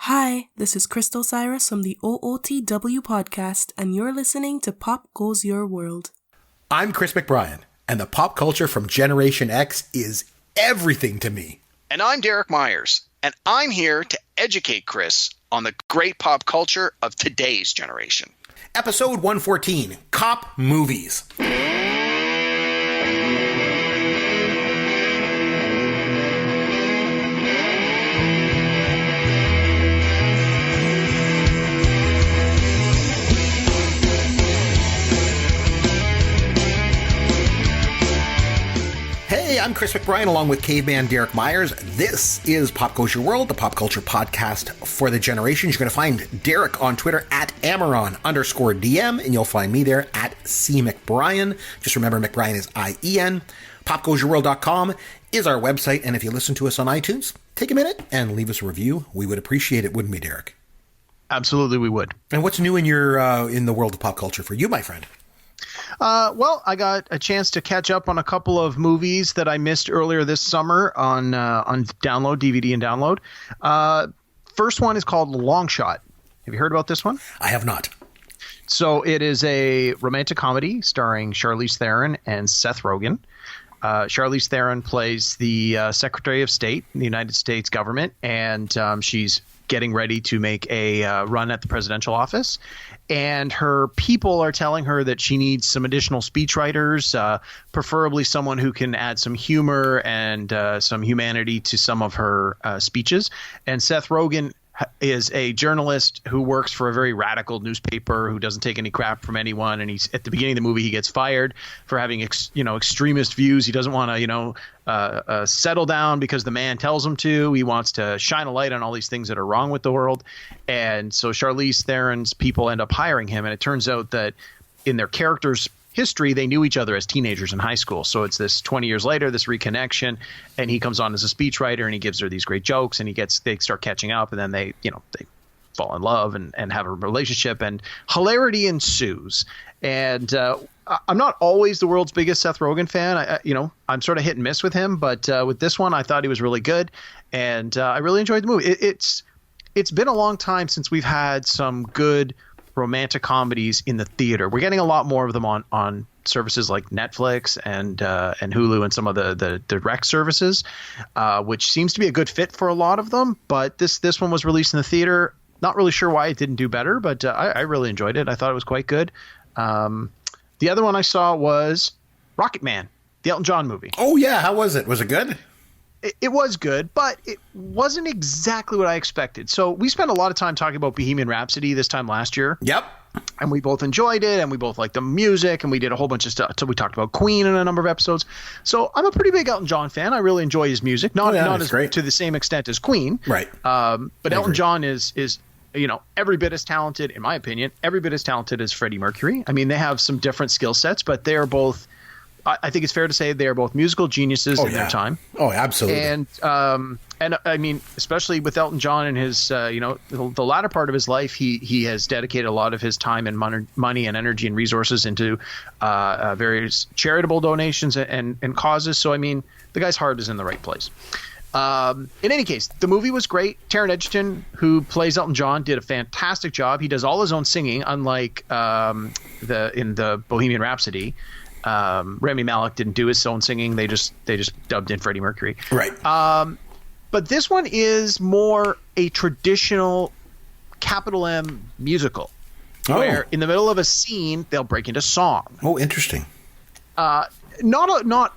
Hi, this is Crystal Cyrus from the OOTW podcast, and you're listening to Pop Goes Your World. I'm Chris McBrien, and the pop culture from Generation X is everything to me. And I'm Derek Myers, and I'm here to educate Chris on the great pop culture of today's generation. Episode 114, Cop Movies. Hey, I'm Chris McBrien along with Caveman Derek Myers. This is Pop Goes Your World, the pop culture podcast for the generations. You're going to find Derek on Twitter at Amaron_DM, and you'll find me there at CMcBrien. Just remember, McBrien is I-E-N. PopGoesYourWorld.com is our website, and if you listen to us on iTunes, take a minute and leave us a review. We would appreciate it, wouldn't we, Derek? Absolutely, we would. And what's new in your in the world of pop culture for you, my friend? Well, I got a chance to catch up on a couple of movies that I missed earlier this summer on download, DVD and download. First one is called Long Shot. Have you heard about this one? I have not. So it is a romantic comedy starring Charlize Theron and Seth Rogen. Charlize Theron plays the Secretary of State in the United States government, and she's getting ready to make a run at the presidential office. And her people are telling her that she needs some additional speechwriters, preferably someone who can add some humor and some humanity to some of her speeches. And Seth Rogen is a journalist who works for a very radical newspaper who doesn't take any crap from anyone. And he's at the beginning of the movie, he gets fired for having extremist views. He doesn't want to settle down because the man tells him to. He wants to shine a light on all these things that are wrong with the world. And so Charlize Theron's people end up hiring him. And it turns out that in their characters' history, they knew each other as teenagers in high school. So it's this 20 years later, this reconnection, and he comes on as a speechwriter and he gives her these great jokes, and they start catching up, and then they fall in love and have a relationship, and hilarity ensues. And I'm not always the world's biggest Seth Rogen fan. I'm sort of hit and miss with him, but with this one, I thought he was really good, and I really enjoyed the movie. It's been a long time since we've had some good romantic comedies in the theater. We're getting a lot more of them on services like Netflix and Hulu and some of the direct services, which seems to be a good fit for a lot of them. But this one was released in the theater. Not really sure why it didn't do better, but I really enjoyed it. I thought it was quite good. The other one I saw was Rocket Man, the Elton John movie. Oh, yeah. How was it? Was it good? It was good, but it wasn't exactly what I expected. So we spent a lot of time talking about Bohemian Rhapsody this time last year. Yep. And we both enjoyed it, and we both liked the music, and we did a whole bunch of stuff. So we talked about Queen in a number of episodes. So I'm a pretty big Elton John fan. I really enjoy his music, not as great to the same extent as Queen. Right. But Elton John is every bit as talented, in my opinion, every bit as talented as Freddie Mercury. I mean, they have some different skill sets, but they're both. I think it's fair to say they are both musical geniuses in their time. Oh, absolutely. And I mean, especially with Elton John and his, the latter part of his life, he has dedicated a lot of his time and money and energy and resources into various charitable donations and causes. So, I mean, the guy's heart is in the right place. In any case, the movie was great. Taron Egerton, who plays Elton John, did a fantastic job. He does all his own singing, unlike in the Bohemian Rhapsody. Rami Malek didn't do his own singing. They just dubbed in Freddie Mercury. Right. But this one is more a traditional capital M musical, where in the middle of a scene they'll break into song. Oh, interesting. Not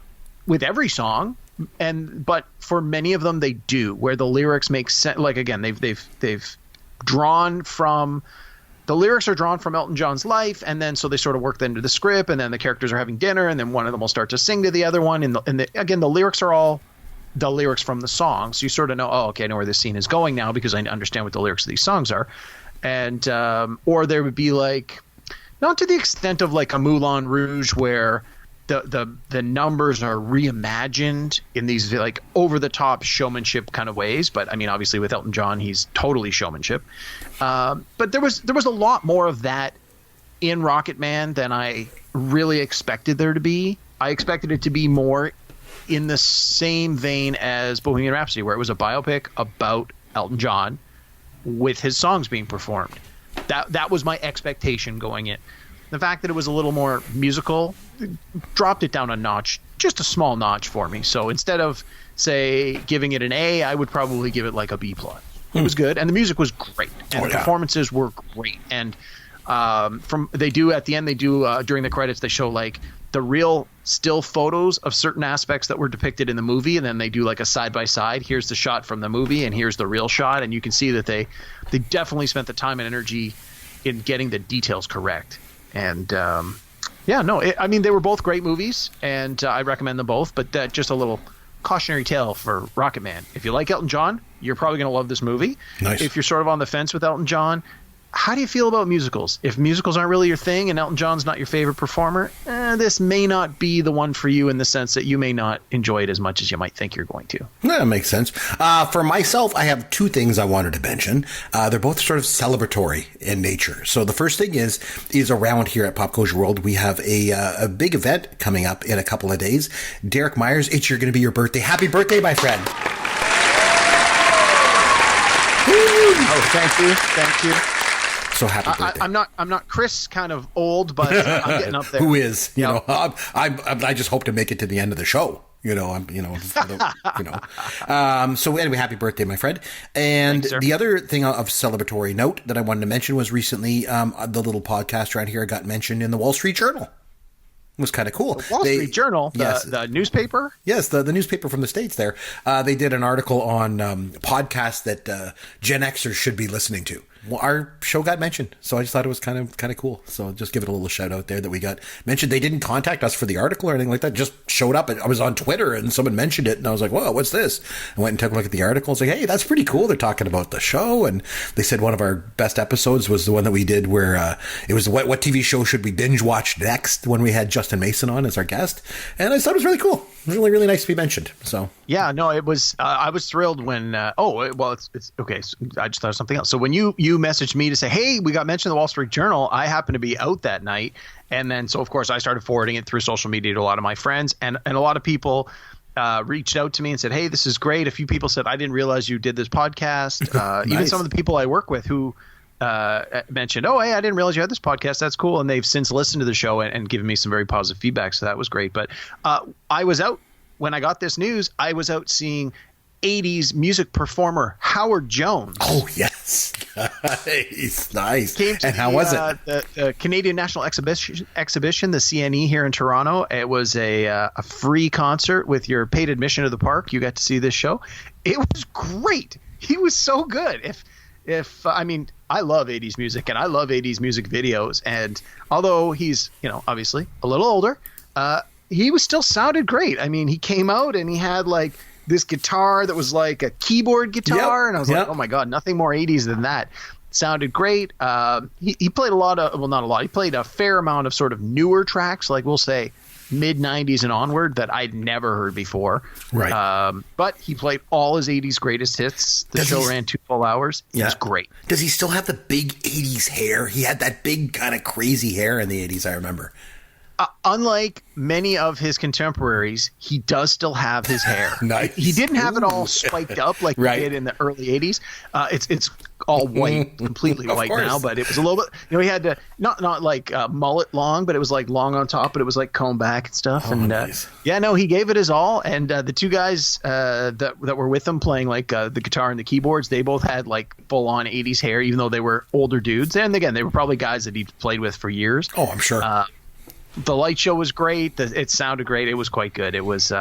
with every song, but for many of them they do, where the lyrics make sense. Like again, they've drawn from. The lyrics are drawn from Elton John's life, and then so they sort of work into the script, and then the characters are having dinner, and then one of them will start to sing to the other one, and again, the lyrics are all the lyrics from the song, so you sort of know, oh, okay, I know where this scene is going now because I understand what the lyrics of these songs are, and or there would be like, not to the extent of like a Moulin Rouge where the numbers are reimagined in these like over the top showmanship kind of ways. But I mean, obviously with Elton John, he's totally showmanship. But there was a lot more of that in Rocket Man than I really expected there to be. I expected it to be more in the same vein as Bohemian Rhapsody, where it was a biopic about Elton John, with his songs being performed. That was my expectation going in. The fact that it was a little more musical dropped it down a notch, just a small notch for me. So instead of, say, giving it an A, I would probably give it like a B+. It was good, and the music was great, and the performances were great. And they do at the end, during the credits, they show like the real still photos of certain aspects that were depicted in the movie, and then they do like a side by side. Here's the shot from the movie, and here's the real shot, and you can see that they definitely spent the time and energy in getting the details correct. And they were both great movies, and I recommend them both. But just a little cautionary tale for Rocket Man: if you like Elton John, you're probably going to love this movie. Nice. If you're sort of on the fence with Elton John, how do you feel about musicals? If musicals aren't really your thing and Elton John's not your favorite performer, this may not be the one for you, in the sense that you may not enjoy it as much as you might think you're going to. That makes sense. For myself, I have two things I wanted to mention. They're both sort of celebratory in nature. So the first thing is around here at Pop Culture World, we have a big event coming up in a couple of days. Derek Myers, it's going to be your birthday. Happy birthday, my friend. Oh, thank you. So happy birthday. I'm not Chris kind of old, but I'm getting up there. Who is? I just hope to make it to the end of the show. So anyway, happy birthday, my friend. And thanks, the other thing of celebratory note that I wanted to mention was recently the little podcast around here got mentioned in the Wall Street Journal. It was kind of cool. The Wall Street Journal, the newspaper? Yes, the newspaper from the States there. They did an article on podcasts that Gen Xers should be listening to. Well, our show got mentioned, so I just thought it was kind of cool. So just give it a little shout out there that we got mentioned. They didn't contact us for the article or anything like that. Just showed up. I was on Twitter and someone mentioned it, and I was like, "Whoa, what's this?" I went and took a look at the article. It's like, "Hey, that's pretty cool." They're talking about the show, and they said one of our best episodes was the one that we did where it was what TV show should we binge watch next, when we had Justin Mason on as our guest, and I thought it was really cool. It was really, really nice to be mentioned. So yeah, no, it was. I was thrilled when. It's okay. So I just thought of something else. So when you messaged me to say, "Hey, we got mentioned in the Wall Street Journal," I happened to be out that night, and then so of course I started forwarding it through social media to a lot of my friends, and a lot of people reached out to me and said, "Hey, this is great." A few people said, "I didn't realize you did this podcast." Nice. Even some of the people I work with who mentioned, "Oh, hey, I didn't realize you had this podcast. That's cool." And they've since listened to the show and given me some very positive feedback. So that was great. But I was out when I got this news. I was out seeing 80s music performer Howard Jones. Oh, yes. Nice. And how was it? The Canadian National Exhibition, the CNE here in Toronto. It was a free concert with your paid admission to the park. You got to see this show. It was great. He was so good. I love 80s music, and I love 80s music videos. And although he's, obviously a little older, he was still sounded great. I mean, he came out and he had like this guitar that was like a keyboard guitar. Yep. And I was like, oh my God, nothing more 80s than that. Sounded great. He played not a lot. He played a fair amount of sort of newer tracks, like we'll say mid 90s and onward, that I'd never heard before. Right. But he played all his 80s greatest hits. The show ran 2 full hours. It was great. Does he still have the big 80s hair? He had that big kind of crazy hair in the 80s, I remember. Unlike many of his contemporaries, he does still have his hair. Nice. He didn't have it all spiked up like he did in the early 80s. It's all white, completely white now, but it was a little bit, he had to, not like mullet long, but it was like long on top, but it was like combed back and stuff. Oh, and nice. He gave it his all. And the two guys that were with him playing like the guitar and the keyboards, they both had like full on 80s hair, even though they were older dudes. And again, they were probably guys that he'd played with for years. Oh, I'm sure. The light show was great. It sounded great. It was quite good. It was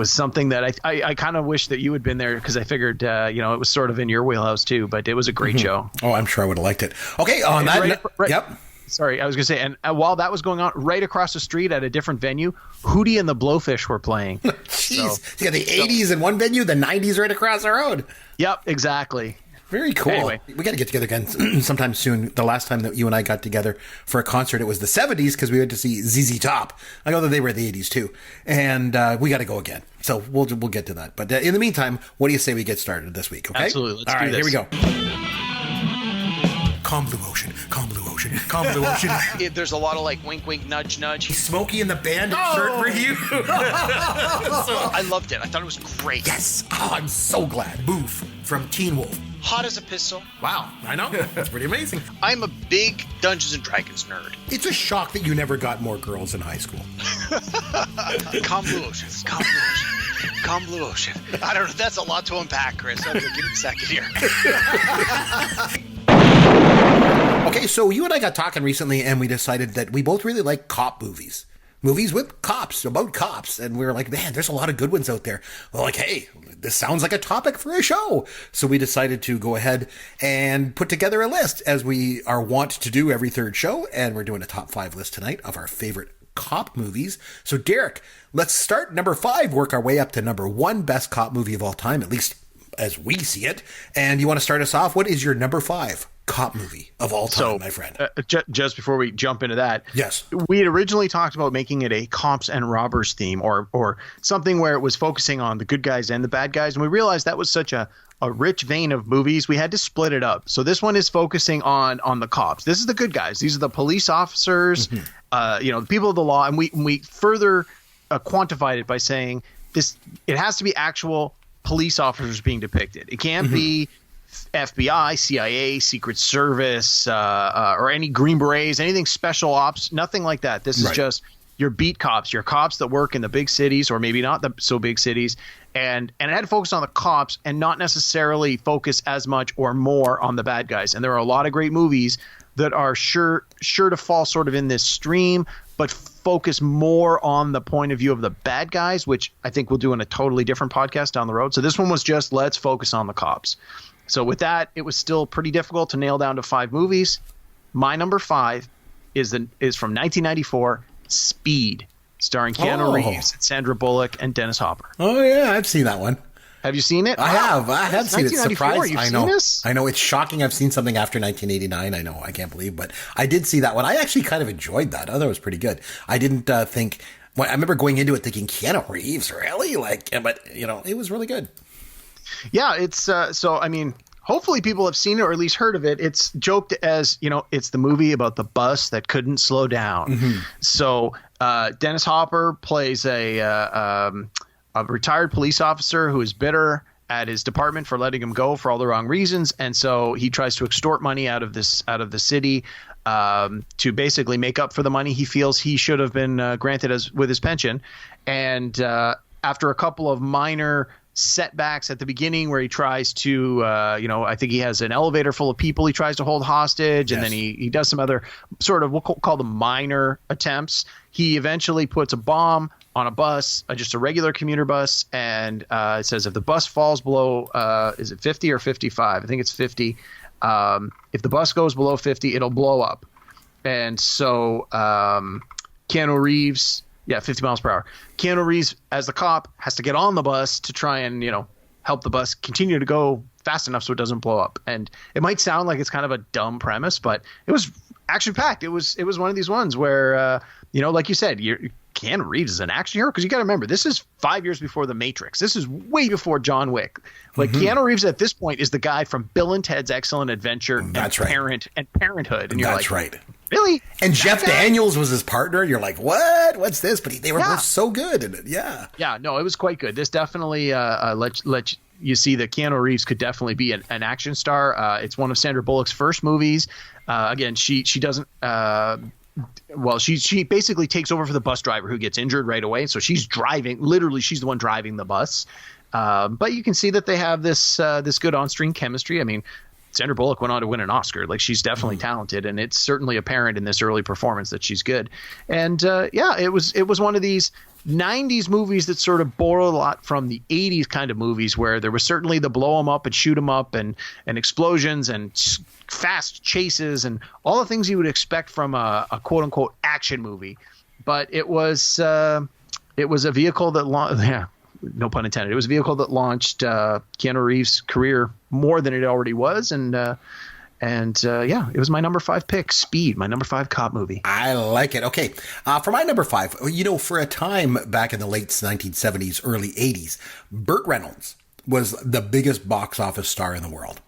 something that I kind of wish that you had been there, because I figured, it was sort of in your wheelhouse too, but it was a great show. Oh, I'm sure I would have liked it. Okay. On that. Yep. Sorry, I was going to say, and while that was going on, right across the street at a different venue, Hootie and the Blowfish were playing. Jeez. You got the 80s in one venue, the 90s right across the road. Yep, exactly. Very cool. Anyway, we got to get together again sometime soon. The last time that you and I got together for a concert, it was the 70s, because we went to see ZZ Top. I know that they were the 80s too, and we got to go again. So we'll get to that. But in the meantime, what do you say we get started this week? Okay. Absolutely. Let's do this. Here we go. calm blue ocean, calm blue ocean, calm blue ocean. There's a lot of like wink, wink, nudge, nudge. Smokey and the Bandit shirt for you. I loved it. I thought it was great. Yes. Oh, I'm so glad. Boof from Teen Wolf. Hot as a pistol. Wow, I know. That's pretty amazing. I'm a big Dungeons and Dragons nerd. It's a shock that you never got more girls in high school. Calm blue ocean. Calm blue ocean. Calm blue ocean. I don't know. That's a lot to unpack, Chris. Give me a second here. Okay, so you and I got talking recently, and we decided that we both really like cop movies. Movies with cops, about cops. And we were like, man, there's a lot of good ones out there. We're like, hey, this sounds like a topic for a show. So we decided to go ahead and put together a list, as we are wont to do every third show. And we're doing a top 5 list tonight of our favorite cop movies. So Derek, let's start number 5, work our way up to number 1 best cop movie of all time, at least as we see it. And you want to start us off? What is your number 5 cop movie of all time, my friend? Just before we jump into that, yes, we had originally talked about making it a cops and robbers theme, or something where it was focusing on the good guys and the bad guys, and we realized that was such a rich vein of movies, we had to split it up. So this one is focusing on the cops. This is the good guys. These are the police officers, the people of the law, and we further quantified it by saying this: it has to be actual police officers being depicted. It can't be FBI, CIA, Secret Service, or any Green Berets, anything special ops, nothing like that. This is just your beat cops, your cops that work in the big cities, or maybe not the so big cities. And it had to focus on the cops and not necessarily focus as much or more on the bad guys. And there are a lot of great movies that are sure to fall sort of in this stream, but focus more on the point of view of the bad guys, which I think we'll do in a totally different podcast down the road. So this one was just, let's focus on the cops. So with that, it was still pretty difficult to nail down to 5 movies. My number 5 is from 1994, Speed, starring Keanu Reeves, Sandra Bullock, and Dennis Hopper. Oh yeah, I've seen that one. Have you seen it? I have seen it. Surprised. You've I know. Seen this? I know it's shocking. I've seen something after 1989. I know. I can't believe, but I did see that one. I actually kind of enjoyed that. I thought it was pretty good. I didn't think. Well, I remember going into it thinking Keanu Reeves, really? But it was really good. Yeah, it's so. I mean, hopefully people have seen it or at least heard of it. It's joked as, it's the movie about the bus that couldn't slow down. Mm-hmm. So Dennis Hopper plays a retired police officer who is bitter at his department for letting him go for all the wrong reasons, and so he tries to extort money out of the city to basically make up for the money he feels he should have been granted with his pension. And after a couple of minor setbacks at the beginning where he tries to I think he has an elevator full of people he tries to hold hostage, and then he does some other sort of, we'll call them minor attempts. He eventually puts a bomb on a bus, just a regular commuter bus, and it says if the bus falls below is it 50 or 55? I think it's 50. If the bus goes below 50, it'll blow up. And so Keanu Reeves, 50 miles per hour. Keanu Reeves, as the cop, has to get on the bus to try and, help the bus continue to go fast enough so it doesn't blow up. And it might sound like it's kind of a dumb premise, but it was action-packed. It was one of these ones where, like you said, Keanu Reeves is an action hero, because you got to remember, this is 5 years before The Matrix. This is way before John Wick. Like, Keanu Reeves at this point is the guy from Bill and Ted's Excellent Adventure and Parenthood. And you're That's right. Really? And Jeff Daniels was his partner. You're like, what? What's this? But they were both so good in it. Yeah. Yeah, no, it was quite good. This definitely let you see that Keanu Reeves could definitely be an action star. It's one of Sandra Bullock's first movies. Again, she doesn't she basically takes over for the bus driver who gets injured right away. So she's driving. Literally, she's the one driving the bus. But you can see that they have this good on-screen chemistry. I mean, Sandra Bullock went on to win an Oscar. Like, she's definitely talented, and it's certainly apparent in this early performance that she's good. And it was one of these 90s movies that sort of borrowed a lot from the 80s kind of movies, where there was certainly the blow 'em up and shoot 'em up and explosions and fast chases and all the things you would expect from a quote unquote action movie. But it was a vehicle that no pun intended. It was a vehicle that launched Keanu Reeves' career more than it already was, and it was my number 5 pick, Speed, my number 5 cop movie. I like it. Okay, for my number 5, for a time back in the late 1970s, early 80s, Burt Reynolds was the biggest box office star in the world.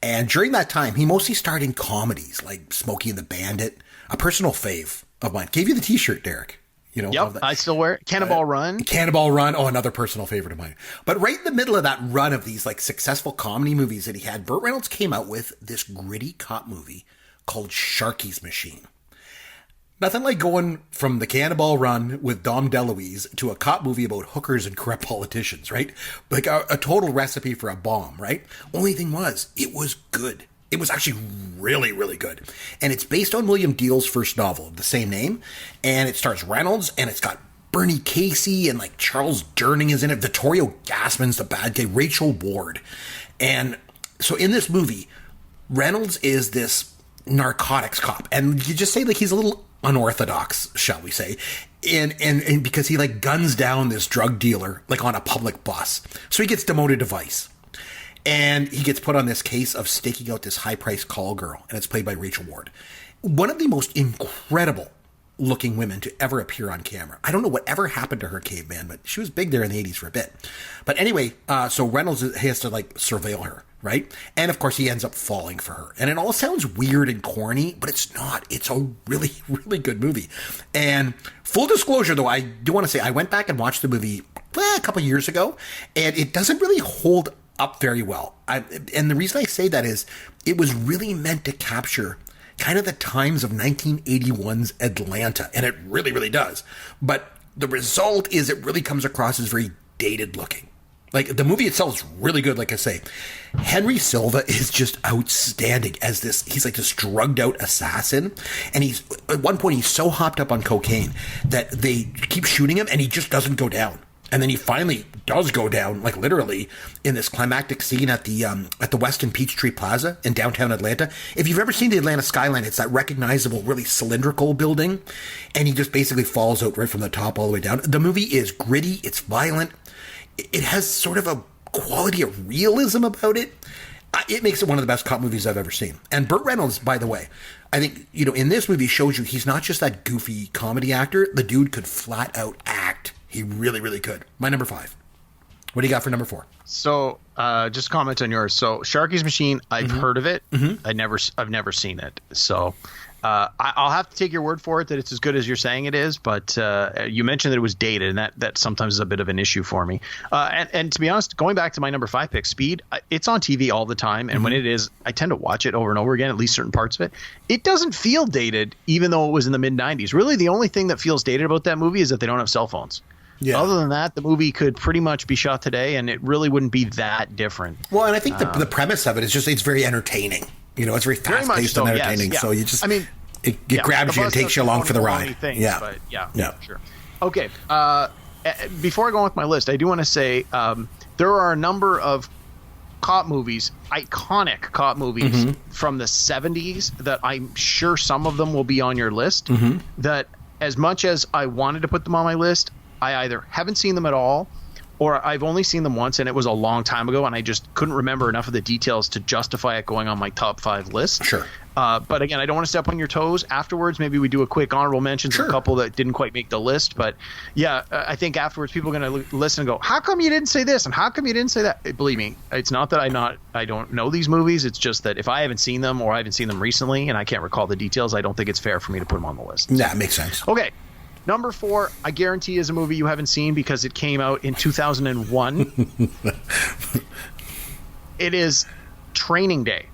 And during that time, he mostly starred in comedies like Smokey and the Bandit, a personal fave of mine. Gave you the t-shirt, Derek. You know, yep, I still wear it. Cannonball Run. Cannonball Run. Oh, another personal favorite of mine. But right in the middle of that run of these like successful comedy movies that he had, Burt Reynolds came out with this gritty cop movie called Sharky's Machine. Nothing like going from the Cannonball Run with Dom DeLuise to a cop movie about hookers and corrupt politicians, right? Like a total recipe for a bomb, right? Only thing was, it was good. It was actually really, really good. And it's based on William Deal's first novel of the same name. And it stars Reynolds, and it's got Bernie Casey, and like Charles Durning is in it. Vittorio Gassman's the bad guy, Rachel Ward. And so in this movie, Reynolds is this narcotics cop. And you just say like he's a little unorthodox, shall we say. And because he like guns down this drug dealer like on a public bus. So he gets demoted to Vice. And he gets put on this case of staking out this high-priced call girl, and it's played by Rachel Ward. One of the most incredible looking women to ever appear on camera. I don't know what ever happened to her, Caveman, but she was big there in the 80s for a bit. But anyway, so Reynolds has to like surveil her, right? And of course he ends up falling for her. And it all sounds weird and corny, but it's not. It's a really, really good movie. And full disclosure though, I do want to say I went back and watched the movie a couple years ago, and it doesn't really hold up very well. And the reason I say that is it was really meant to capture kind of the times of 1981's Atlanta, and it really, really does. But the result is it really comes across as very dated looking. Like, the movie itself is really good, like I say. Henry Silva is just outstanding as this, he's like this drugged out assassin. And he's, at one point, he's so hopped up on cocaine that they keep shooting him and he just doesn't go down. And then he finally does go down, like literally, in this climactic scene at the Westin Peachtree Plaza in downtown Atlanta. If you've ever seen the Atlanta skyline, it's that recognizable, really cylindrical building. And he just basically falls out right from the top all the way down. The movie is gritty. It's violent. It has sort of a quality of realism about it. It makes it one of the best cop movies I've ever seen. And Burt Reynolds, by the way, I think, you know, in this movie shows you he's not just that goofy comedy actor. The dude could flat out act. He really, really could. My number 5. What do you got for number 4? So, just comment on yours. So, Sharky's Machine, I've heard of it. I've never seen it. So, I'll have to take your word for it that it's as good as you're saying it is. But you mentioned that it was dated, and that sometimes is a bit of an issue for me. And to be honest, going back to my number 5 pick, Speed, it's on TV all the time. And when it is, I tend to watch it over and over again, at least certain parts of it. It doesn't feel dated, even though it was in the mid-90s. Really, the only thing that feels dated about that movie is that they don't have cell phones. Yeah. Other than that, the movie could pretty much be shot today, and it really wouldn't be that different. Well, and I think the premise of it is just it's very entertaining. You know, it's very fast-paced and entertaining. Yes, yeah. So you just, I mean, it grabs you and takes you along for the ride. Things, but sure. Okay. Before I go on with my list, I do want to say there are a number of cop movies, iconic cop movies from the 70s that I'm sure some of them will be on your list. That as much as I wanted to put them on my list, I either haven't seen them at all, or I've only seen them once and it was a long time ago and I just couldn't remember enough of the details to justify it going on my top 5 list. Sure. But again, I don't want to step on your toes. Afterwards, maybe we do a quick honorable mentions of a couple that didn't quite make the list. But yeah, I think afterwards people are going to listen and go, how come you didn't say this? And how come you didn't say that? Believe me, it's not that I don't know these movies. It's just that if I haven't seen them or I haven't seen them recently and I can't recall the details, I don't think it's fair for me to put them on the list. Yeah, it makes sense. Okay. Number 4, I guarantee is a movie you haven't seen because it came out in 2001. It is Training Day.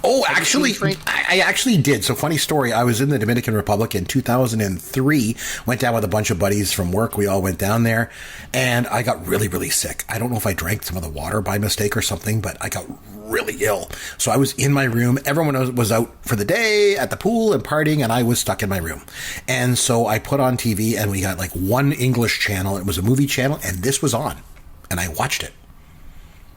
Oh, actually, I actually did. So funny story. I was in the Dominican Republic in 2003, went down with a bunch of buddies from work. We all went down there and I got really, really sick. I don't know if I drank some of the water by mistake or something, but I got really ill. So I was in my room. Everyone was out for the day at the pool and partying, and I was stuck in my room. And so I put on TV and we got like one English channel. It was a movie channel and this was on and I watched it.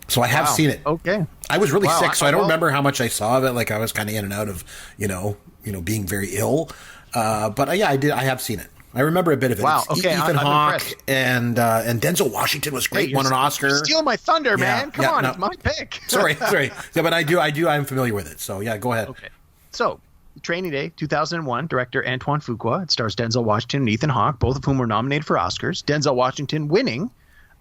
So I have seen it. Okay. I was really sick, so I don't remember how much I saw of it. Like I was kind of in and out of, you know, being very ill. But yeah, I did. I have seen it. I remember a bit of it. Wow. Okay. Ethan Hawke and Denzel Washington was great. Won an Oscar. You're stealing my thunder, man. Come on, it's my pick. sorry. Yeah, but I do. I'm familiar with it. So yeah, go ahead. Okay. So Training Day, 2001, director Antoine Fuqua. It stars Denzel Washington and Ethan Hawke, both of whom were nominated for Oscars. Denzel Washington winning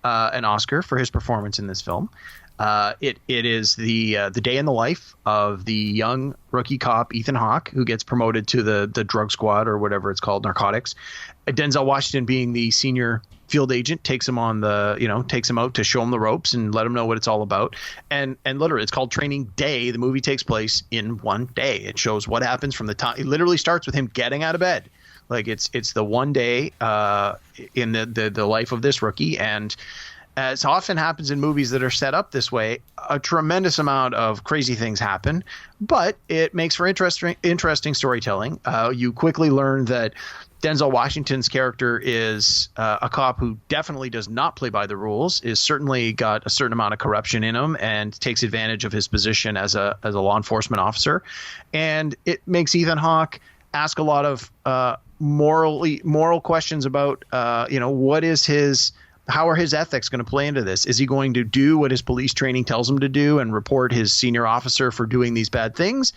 an Oscar for his performance in this film. It is the day in the life of the young rookie cop Ethan Hawke, who gets promoted to the drug squad, or whatever it's called, narcotics. Denzel Washington, being the senior field agent, takes him out to show him the ropes and let him know what it's all about. And literally, it's called Training Day. The movie takes place in one day. It shows what happens from the time. It literally starts with him getting out of bed. Like it's the one day in the life of this rookie. And as often happens in movies that are set up this way, a tremendous amount of crazy things happen, but it makes for interesting storytelling. You quickly learn that Denzel Washington's character is a cop who definitely does not play by the rules, is certainly got a certain amount of corruption in him, and takes advantage of his position as a law enforcement officer. And it makes Ethan Hawke ask a lot of moral questions about how are his ethics going to play into this? Is he going to do what his police training tells him to do and report his senior officer for doing these bad things?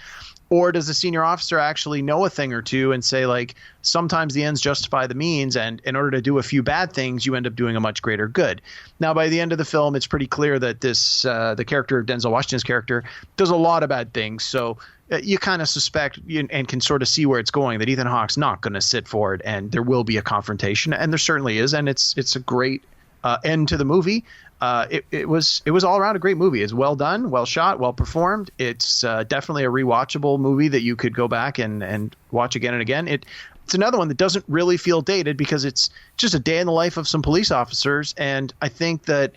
Or does the senior officer actually know a thing or two and say, like, sometimes the ends justify the means, and in order to do a few bad things, you end up doing a much greater good? Now, by the end of the film, it's pretty clear that the character of Denzel Washington's character does a lot of bad things. So you kind of suspect and can sort of see where it's going, that Ethan Hawke's not going to sit for it, and there will be a confrontation, and there certainly is, and it's a great end to the movie. It was all around a great movie. It's well done, well shot, well performed. It's definitely a rewatchable movie that you could go back and watch again and again. It's another one that doesn't really feel dated, because it's just a day in the life of some police officers. And I think that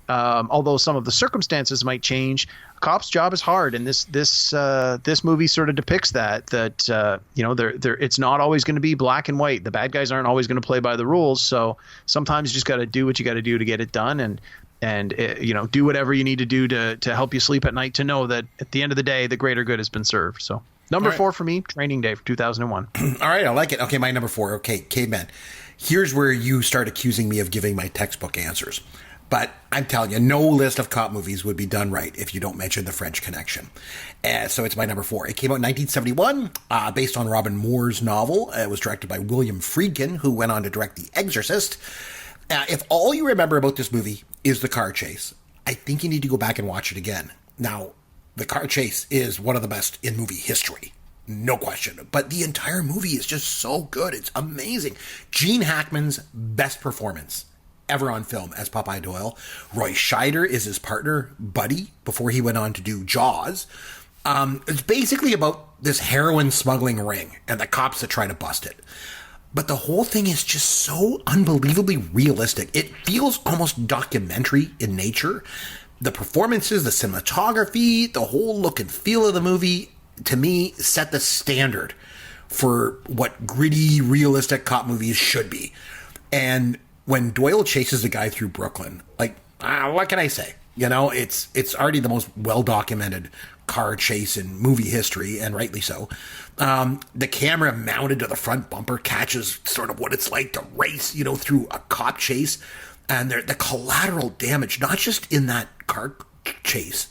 although some of the circumstances might change, a cop's job is hard, and this movie sort of depicts that it's not always going to be black and white. The bad guys aren't always going to play by the rules, so sometimes you just got to do what you got to do to get it done, and do whatever you need to do to help you sleep at night, to know that at the end of the day, the greater good has been served. So number 4 for me, Training Day for 2001. All right, I like it. Okay, my number 4. Okay, Caveman. Here's where you start accusing me of giving my textbook answers. But I'm telling you, no list of cop movies would be done right if you don't mention The French Connection. So it's my number 4. It came out in 1971, based on Robin Moore's novel. It was directed by William Friedkin, who went on to direct The Exorcist. If all you remember about this movie is the car chase, I think you need to go back and watch it again. Now, the car chase is one of the best in movie history. No question. But the entire movie is just so good. It's amazing. Gene Hackman's best performance ever on film as Popeye Doyle. Roy Scheider is his partner, Buddy, before he went on to do Jaws. It's basically about this heroin smuggling ring and the cops that try to bust it. But the whole thing is just so unbelievably realistic. It feels almost documentary in nature. The performances, the cinematography, the whole look and feel of the movie, to me, set the standard for what gritty, realistic cop movies should be. And when Doyle chases a guy through Brooklyn, what can I say? It's already the most well-documented car chase in movie history, and rightly so. The camera mounted to the front bumper catches sort of what it's like to race, through a cop chase. And the collateral damage, not just in that car chase,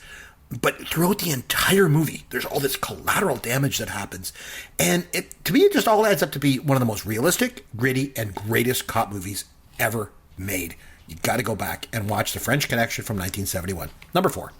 but throughout the entire movie, there's all this collateral damage that happens. And to me, it just all adds up to be one of the most realistic, gritty, and greatest cop movies ever made. You got to go back and watch The French Connection from 1971. Number 4.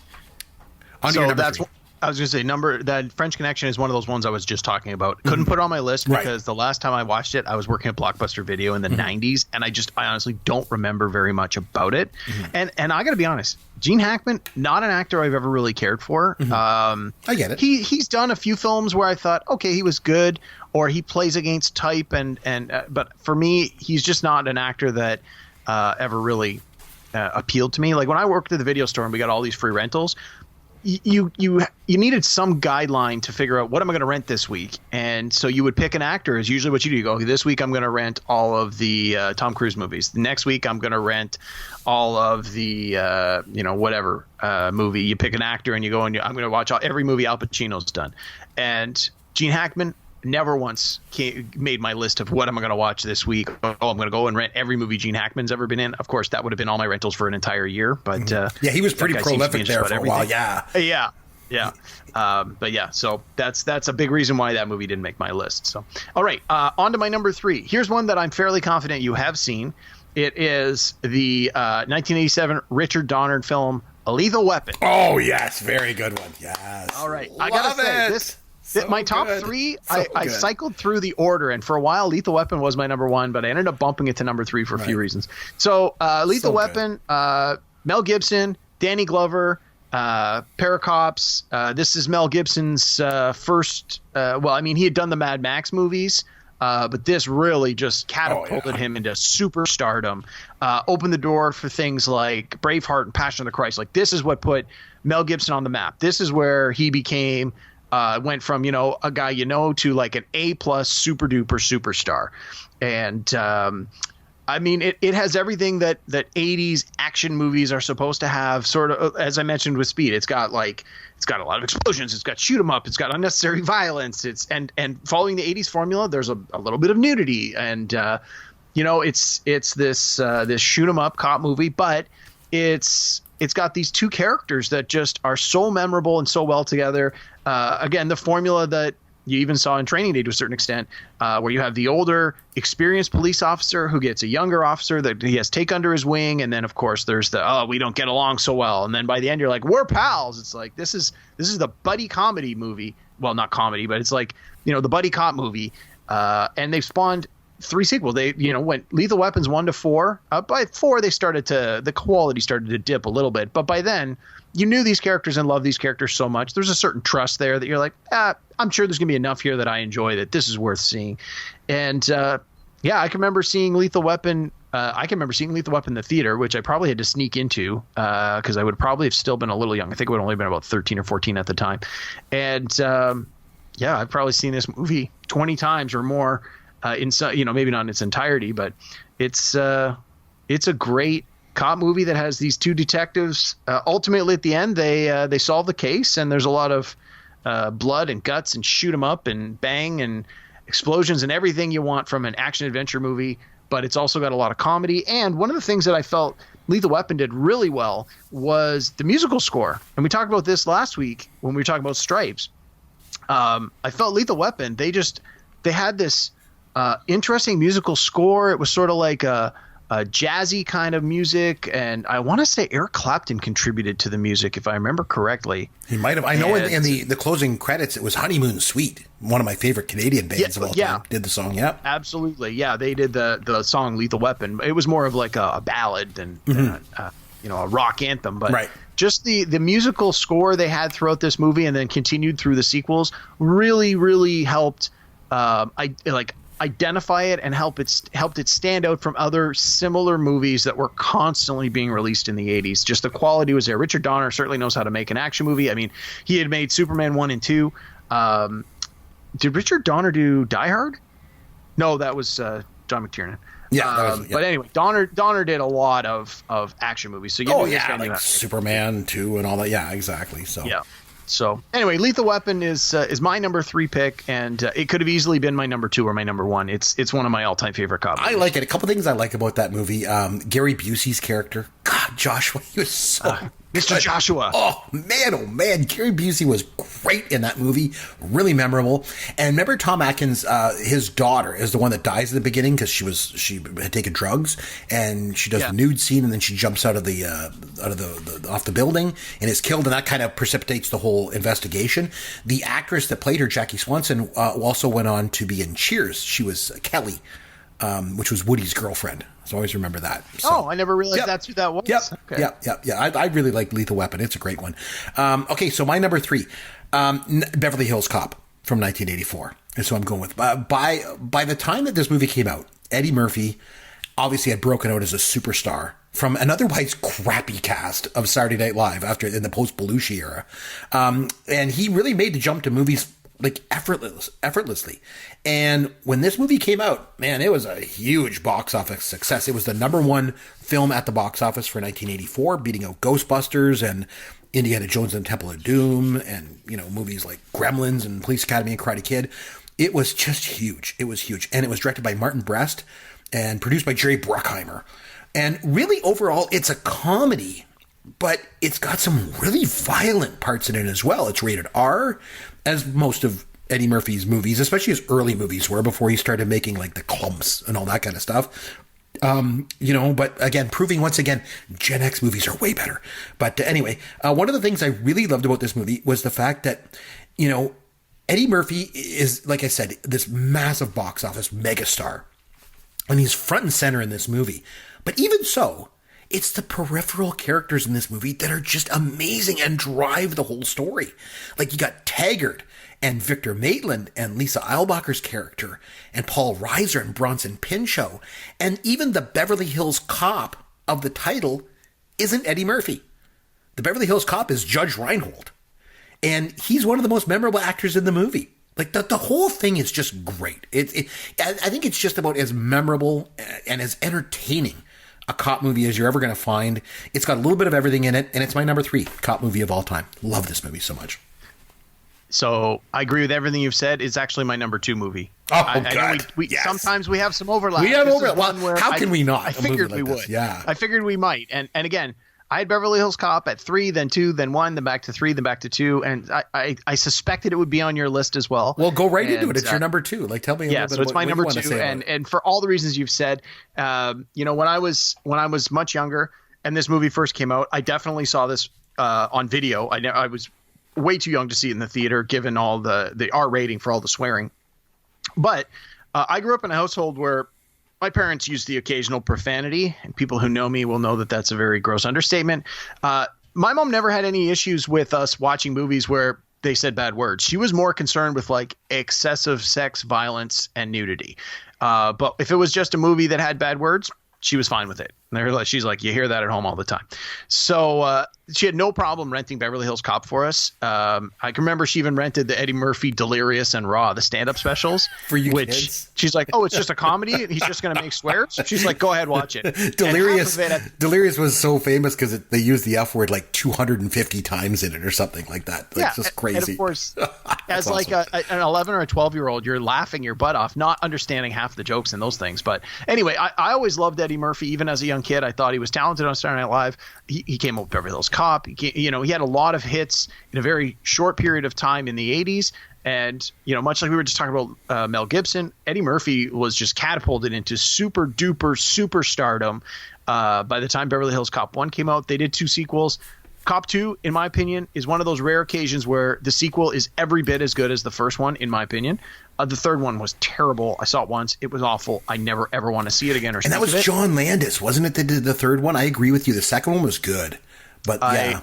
On to your number 3. I was going to say, that French Connection is one of those ones I was just talking about. Couldn't put it on my list because the last time I watched it, I was working at Blockbuster Video in the 90s, and I honestly don't remember very much about it. And I got to be honest, Gene Hackman, not an actor I've ever really cared for. I get it. He's done a few films where I thought, okay, he was good, or he plays against type, but for me, he's just not an actor that ever really appealed to me. Like when I worked at the video store and we got all these free rentals, you needed some guideline to figure out what am I going to rent this week, and so you would pick an actor. Is usually what you do. You go, okay, this week I'm going to rent all of the Tom Cruise movies. The next week I'm going to rent all of the whatever movie. You pick an actor and you go and I'm going to watch every movie Al Pacino's done. And Gene Hackman never once made my list of what am I going to watch this week. Oh, I'm going to go and rent every movie Gene Hackman's ever been in. Of course, that would have been all my rentals for an entire year. But he was pretty prolific there for a while. But yeah, so that's a big reason why that movie didn't make my list. So, all right, on to my number 3. Here's one that I'm fairly confident you have seen. It is the 1987 Richard Donner film, A Lethal Weapon. Oh, yes. Very good one. Yes. All right. I got to say, this So my top good. three, So I good. cycled through the order, and for a while, Lethal Weapon was my number one, but I ended up bumping it to number three for a few reasons. So, Lethal So Weapon, Mel Gibson, Danny Glover, Paracops. This is Mel Gibson's first. He had done the Mad Max movies, but this really just catapulted him into superstardom. Opened the door for things like Braveheart and Passion of the Christ. Like, this is what put Mel Gibson on the map. This is where he became. Went from, a guy to like an A+ super duper superstar. And it has everything that 80s action movies are supposed to have, sort of, as I mentioned with Speed. It's got a lot of explosions, it's got shoot 'em up, it's got unnecessary violence, and following the 80s formula, there's a little bit of nudity, and it's this shoot 'em up cop movie, but it's got these two characters that just are so memorable and so well together. Again, the formula that you even saw in Training Day to a certain extent, where you have the older, experienced police officer who gets a younger officer that he has take under his wing, and then of course there's the we don't get along so well, and then by the end you're like, we're pals. It's like this is the buddy comedy movie. Well, not comedy, but it's like the buddy cop movie, and they've spawned 3 sequels. They went Lethal Weapons 1 to 4. By 4 the quality started to dip a little bit, but by then you knew these characters and loved these characters so much. There's a certain trust there that you're like, I'm sure there's gonna be enough here that I enjoy that this is worth seeing. And I can remember seeing Lethal Weapon. In the theater, which I probably had to sneak into because I would probably have still been a little young. I think I would have only been about 13 or 14 at the time. And I've probably seen this movie 20 times or more. In some, maybe not in its entirety, but it's a great cop movie that has these two detectives. Ultimately, at the end, they solve the case, and there's a lot of blood and guts and shoot 'em up and bang and explosions and everything you want from an action adventure movie. But it's also got a lot of comedy. And one of the things that I felt Lethal Weapon did really well was the musical score. And we talked about this last week when we were talking about Stripes. I felt Lethal Weapon, they had this interesting musical score. It was sort of like a jazzy kind of music, and I want to say Eric Clapton contributed to the music, if I remember correctly. He might have. I know in the closing credits, it was Honeymoon Suite, one of my favorite Canadian bands of all time, did the song. Yeah, absolutely. Yeah, they did the song Lethal Weapon. It was more of like a ballad than a rock anthem, but just the musical score they had throughout this movie and then continued through the sequels really, really helped identify it and helped it stand out from other similar movies that were constantly being released in the 80s. Just the quality was there. Richard Donner certainly knows how to make an action movie. I mean, he had made Superman 1 and 2. Did Richard Donner do Die Hard? No, that was John McTiernan. Yeah, but anyway, Donner did a lot of action movies. So like Superman 2 and all that. Yeah, exactly. So yeah. So anyway, Lethal Weapon is my number 3 pick, and it could have easily been my number 2 or my number 1. It's one of my all-time favorite cop movies. I like it. A couple things I like about that movie. Gary Busey's character, God, Joshua, he was so Mr. Joshua. Oh man, Gary Busey was great in that movie. Really memorable. And remember Tom Atkins, his daughter is the one that dies at the beginning because she had taken drugs, and she does the nude scene, and then she jumps out of the off the building and is killed, and that kind of precipitates the whole investigation. The actress that played her, Jackie Swanson, also went on to be in Cheers. She was Kelly, which was Woody's girlfriend. So always remember that. So, I never realized that's who that was. I really like Lethal Weapon. It's a great one. Okay, so my number 3, Beverly Hills Cop from 1984 is who I'm going with. By the time that this movie came out, Eddie Murphy obviously had broken out as a superstar from an otherwise crappy cast of Saturday Night Live in the post-Belushi era. And he really made the jump to movies like effortlessly. And when this movie came out, man, it was a huge box office success. It was the number 1 film at the box office for 1984, beating out Ghostbusters and Indiana Jones and the Temple of Doom, and movies like Gremlins and Police Academy and Karate Kid. It was just huge. It was huge. And it was directed by Martin Brest and produced by Jerry Bruckheimer. And really, overall, it's a comedy, but it's got some really violent parts in it as well. It's rated R, as most of Eddie Murphy's movies, especially his early movies were, before he started making like the Clumps and all that kind of stuff. But again, proving once again, Gen X movies are way better. But anyway, one of the things I really loved about this movie was the fact that, Eddie Murphy is, like I said, this massive box office megastar. And he's front and center in this movie. But even so, it's the peripheral characters in this movie that are just amazing and drive the whole story. Like, you got Taggart and Victor Maitland and Lisa Eilbacher's character and Paul Reiser and Bronson Pinchot. And even the Beverly Hills Cop of the title isn't Eddie Murphy. The Beverly Hills Cop is Judge Reinhold. And he's one of the most memorable actors in the movie. Like, the whole thing is just great. I think it's just about as memorable and as entertaining a cop movie as you're ever going to find. It's got a little bit of everything in it, and it's my number 3 cop movie of all time. Love this movie so much. So I agree with everything you've said. It's actually my number 2 movie. Oh, I God. We Yes. Sometimes we have some overlap. We have This is overlap. one where How can we not? I figured we would. Yeah. I figured we might. And again, I had Beverly Hills Cop at 3, then 2, then 1, then back to 3, then back to 2. And I suspected it would be on your list as well. Well, go right into it. It's your number 2. Like, tell me a little bit so it's about my what number you want to 2. say about it. And for all the reasons you've said, when I was much younger and this movie first came out, I definitely saw this on video. I was way too young to see it in the theater, given all the R rating for all the swearing. But I grew up in a household where my parents used the occasional profanity, and people who know me will know that that's a very gross understatement. My mom never had any issues with us watching movies where they said bad words. She was more concerned with like excessive sex, violence, and nudity. But if it was just a movie that had bad words, she was fine with it. And she's like, you hear that at home all the time. So she had no problem renting Beverly Hills Cop for us. I can remember she even rented the Eddie Murphy Delirious and Raw, the stand-up specials. For you which kids? She's like, oh, it's just a comedy and he's just going to make swears? She's like, go ahead, watch it. Delirious was so famous because they used the F word like 250 times in it or something like that. Like, just crazy. And of course, as awesome. like an 11 or a 12-year-old, you're laughing your butt off, not understanding half the jokes and those things. But anyway, I always loved Eddie Murphy. Even as a young kid, I thought he was talented on Saturday Night Live. He came up with Beverly Hills Cop. He had a lot of hits in a very short period of time in the 80s. And, much like we were just talking about Mel Gibson, Eddie Murphy was just catapulted into super duper superstardom. By the time Beverly Hills Cop 1 came out, they did 2 sequels. Cop 2, in my opinion, is one of those rare occasions where the sequel is every bit as good as the first one, in my opinion. The third one was terrible. I saw it once. It was awful. I never, ever want to see it again. And that was John Landis, wasn't it, that did the third one? I agree with you. The second one was good. But, yeah.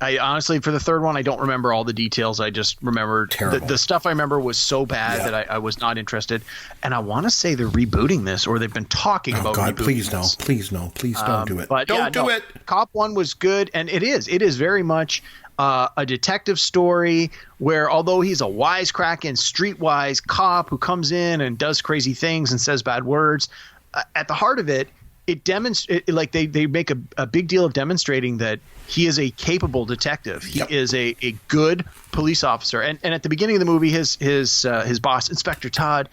I honestly, for the third one, I don't remember all the details. I just remember the stuff I remember was so bad that I was not interested. And I want to say they're rebooting this, or they've been talking about rebooting please this. Please don't do it. But don't do it. Cop 1 was good, and it is very much a detective story where, although he's a wisecracking, streetwise cop who comes in and does crazy things and says bad words, at the heart of it, like they make a big deal of demonstrating that he is a capable detective. He is a good police officer. And at the beginning of the movie, his boss, Inspector Todd,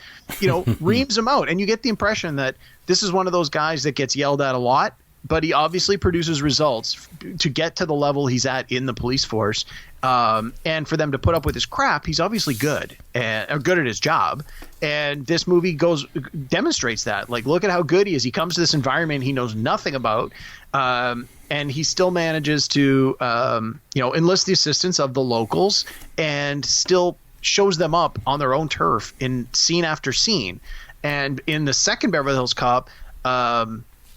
reams him out. And you get the impression that this is one of those guys that gets yelled at a lot, but he obviously produces results to get to the level he's at in the police force. And for them to put up with his crap, he's obviously good or good at his job. And this movie demonstrates that. Like, look at how good he is. He comes to this environment he knows nothing about. And he still manages to, enlist the assistance of the locals and still shows them up on their own turf in scene after scene. And in the second Beverly Hills Cop,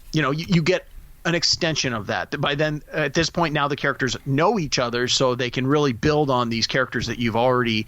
you get an extension of that. By then, at this point, now the characters know each other, so they can really build on these characters that you've already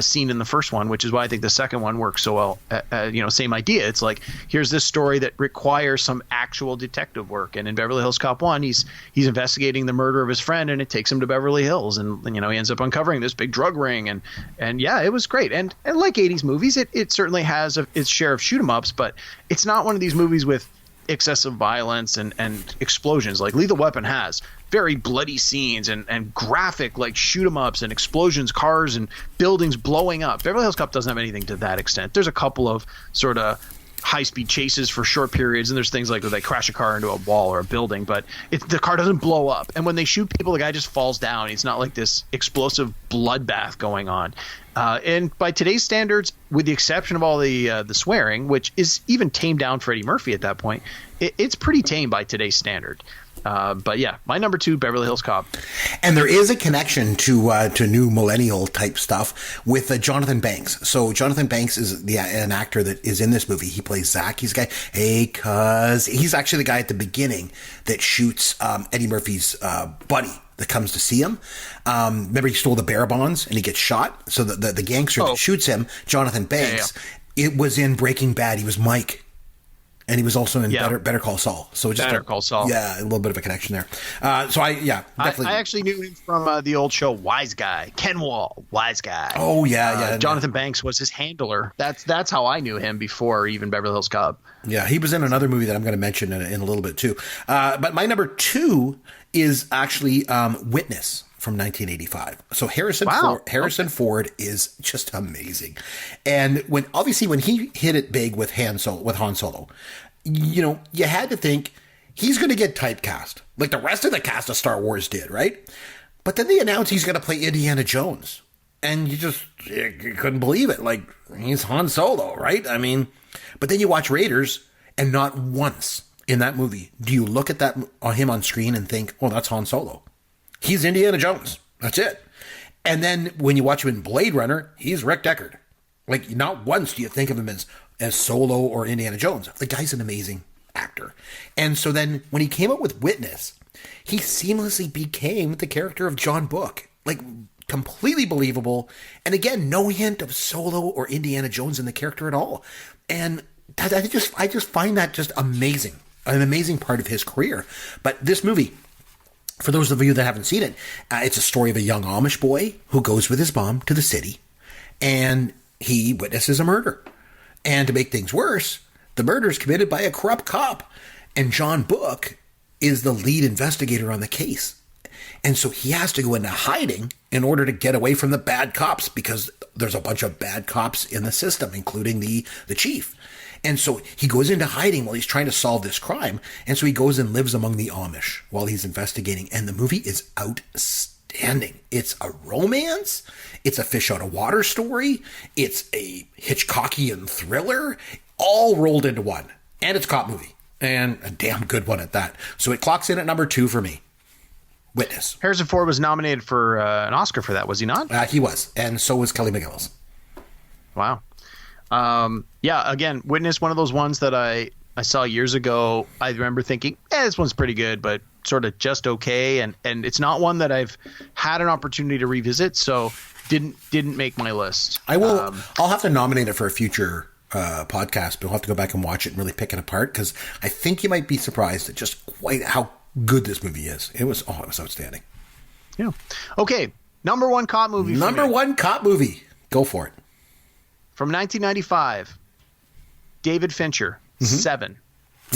seen in the first one, which is why I think the second one works so well. Same idea. It's like, here's this story that requires some actual detective work. And in Beverly Hills Cop 1, he's investigating the murder of his friend, and it takes him to Beverly Hills. And he ends up uncovering this big drug ring. And yeah, it was great. And like 80s movies, it certainly has its share of shoot-em-ups, but it's not one of these movies with excessive violence and explosions like Lethal Weapon has. Very bloody scenes and graphic, like, shoot 'em ups and explosions, cars and buildings blowing up. Beverly Hills Cop doesn't have anything to that extent. There's a couple of sort of high-speed chases for short periods, and there's things like where they crash a car into a wall or a building, but the car doesn't blow up. And when they shoot people, the guy just falls down. It's not like this explosive bloodbath going on. And by today's standards, with the exception of all the swearing, which is even tamed down for Eddie Murphy at that point, it's pretty tame by today's standard. But yeah, my number 2, Beverly Hills Cop. And there is a connection to new millennial type stuff with Jonathan Banks. So Jonathan Banks is an actor that is in this movie. He plays Zach. He's a guy, hey, cuz. He's actually the guy at the beginning that shoots Eddie Murphy's buddy that comes to see him. Remember, he stole the bear bonds and he gets shot. So the gangster that shoots him, Jonathan Banks, it was in Breaking Bad. He was Mike. And he was also in Better Call Saul. So just Better Call Saul. Yeah, a little bit of a connection there. Definitely. I actually knew him from the old show Wise Guy. Ken Wall, Wise Guy. Oh, yeah. Jonathan Banks was his handler. That's how I knew him before even Beverly Hills Cop. Yeah, he was in another movie that I'm going to mention in a little bit too. But my number 2 is actually Witness from 1985. So Harrison Ford is just amazing. And when he hit it big with Han Solo, you had to think he's going to get typecast like the rest of the cast of Star Wars did, right? But then they announced he's going to play Indiana Jones. And you couldn't believe it. Like, he's Han Solo, right? I mean, but then you watch Raiders and not once in that movie do you look at him on screen and think, oh, that's Han Solo. He's Indiana Jones. That's it. And then when you watch him in Blade Runner, he's Rick Deckard. Like, not once do you think of him as Solo or Indiana Jones. The guy's an amazing actor. And so then when he came out with Witness, he seamlessly became the character of John Book. Like, completely believable. And again, no hint of Solo or Indiana Jones in the character at all. And I just find that just amazing. An amazing part of his career. But this movie, for those of you that haven't seen it, it's a story of a young Amish boy who goes with his mom to the city and he witnesses a murder. And to make things worse, the murder is committed by a corrupt cop. And John Book is the lead investigator on the case. And so he has to go into hiding in order to get away from the bad cops because there's a bunch of bad cops in the system, including the chief. And so he goes into hiding while he's trying to solve this crime. And so he goes and lives among the Amish while he's investigating. And the movie is outstanding. It's a romance. It's a fish out of water story. It's a Hitchcockian thriller, all rolled into one. And it's a cop movie. And a damn good one at that. So it clocks in at number 2 for me. Witness. Harrison Ford was nominated for an Oscar for that, was he not? He was. And so was Kelly McGillis. Wow. Again, Witness, one of those ones that I saw years ago. I remember thinking, this one's pretty good, but sort of just okay. And it's not one that I've had an opportunity to revisit, so didn't make my list. I will. I'll have to nominate it for a future podcast, but we'll have to go back and watch it and really pick it apart because I think you might be surprised at just quite how good this movie is. It was outstanding. Yeah. Okay. Number 1 cop movie. Number 1 cop movie. Go for it. From 1995, David Fincher, 7.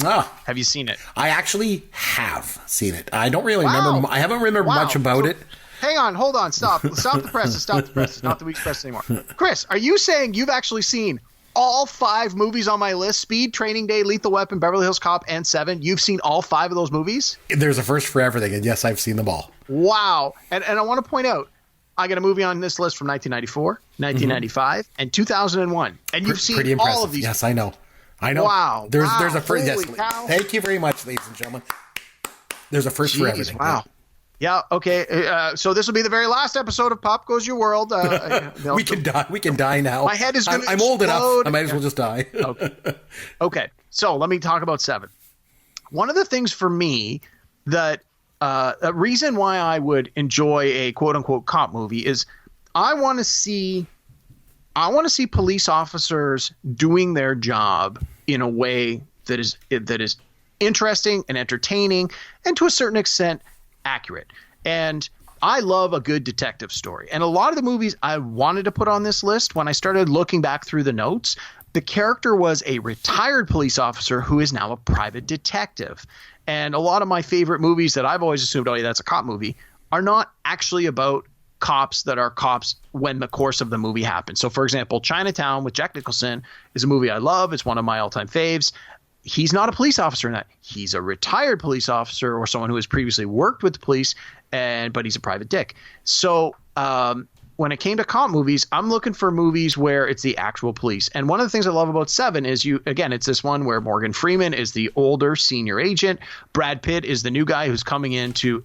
Have you seen it? I actually have seen it. I don't really remember. I haven't remembered much about it. Hang on. Hold on. Stop the press. Stop the press. It's not the week's press anymore. Chris, are you saying you've actually seen all 5 movies on my list? Speed, Training Day, Lethal Weapon, Beverly Hills Cop, and 7. You've seen all 5 of those movies? There's a first for everything. And yes, I've seen them all. Wow. And I want to point out, I got a movie on this list from 1994, 1995, and 2001. And you've seen all of these. Yes, I know. Wow. There's a first. Yes. Cow. Thank you very much, ladies and gentlemen. There's a first for everything. Wow. Yeah. Okay. So this will be the very last episode of Pop Goes Your World. We can die. We can die now. My head is going to I'm old enough. I might as well just die. Okay. So let me talk about 7. One of the things for me that a reason why I would enjoy a quote unquote cop movie is I want to see police officers doing their job in a way that is interesting and entertaining and to a certain extent accurate. And I love a good detective story. And a lot of the movies I wanted to put on this list, when I started looking back through the notes, the character was a retired police officer who is now a private detective. And a lot of my favorite movies that I've always assumed, oh yeah, that's a cop movie, are not actually about cops that are cops when the course of the movie happens. So, for example, Chinatown with Jack Nicholson is a movie I love. It's one of my all-time faves. He's not a police officer in that. He's a retired police officer or someone who has previously worked with the police, but he's a private dick. So when it came to cop movies, I'm looking for movies where it's the actual police. And one of the things I love about Seven is it's this one where Morgan Freeman is the older senior agent. Brad Pitt is the new guy who's coming in to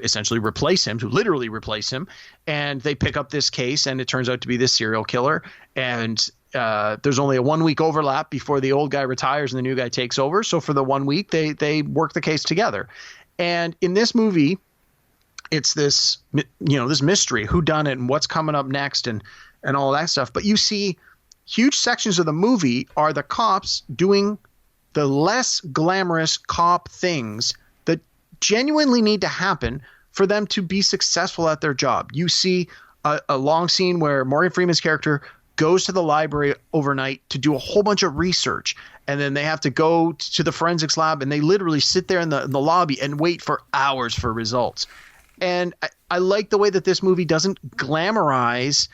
essentially replace him, to literally replace him. And they pick up this case, and it turns out to be this serial killer. And there's only a 1 week overlap before the old guy retires and the new guy takes over. So for the 1 week, they work the case together. And in this movie, it's this, this mystery, who done it and what's coming up next and all that stuff. But you see huge sections of the movie are the cops doing the less glamorous cop things that genuinely need to happen for them to be successful at their job. You see a long scene where Morgan Freeman's character goes to the library overnight to do a whole bunch of research. And then they have to go to the forensics lab, and they literally sit there in the lobby and wait for hours for results. And I like the way that this movie doesn't glamorize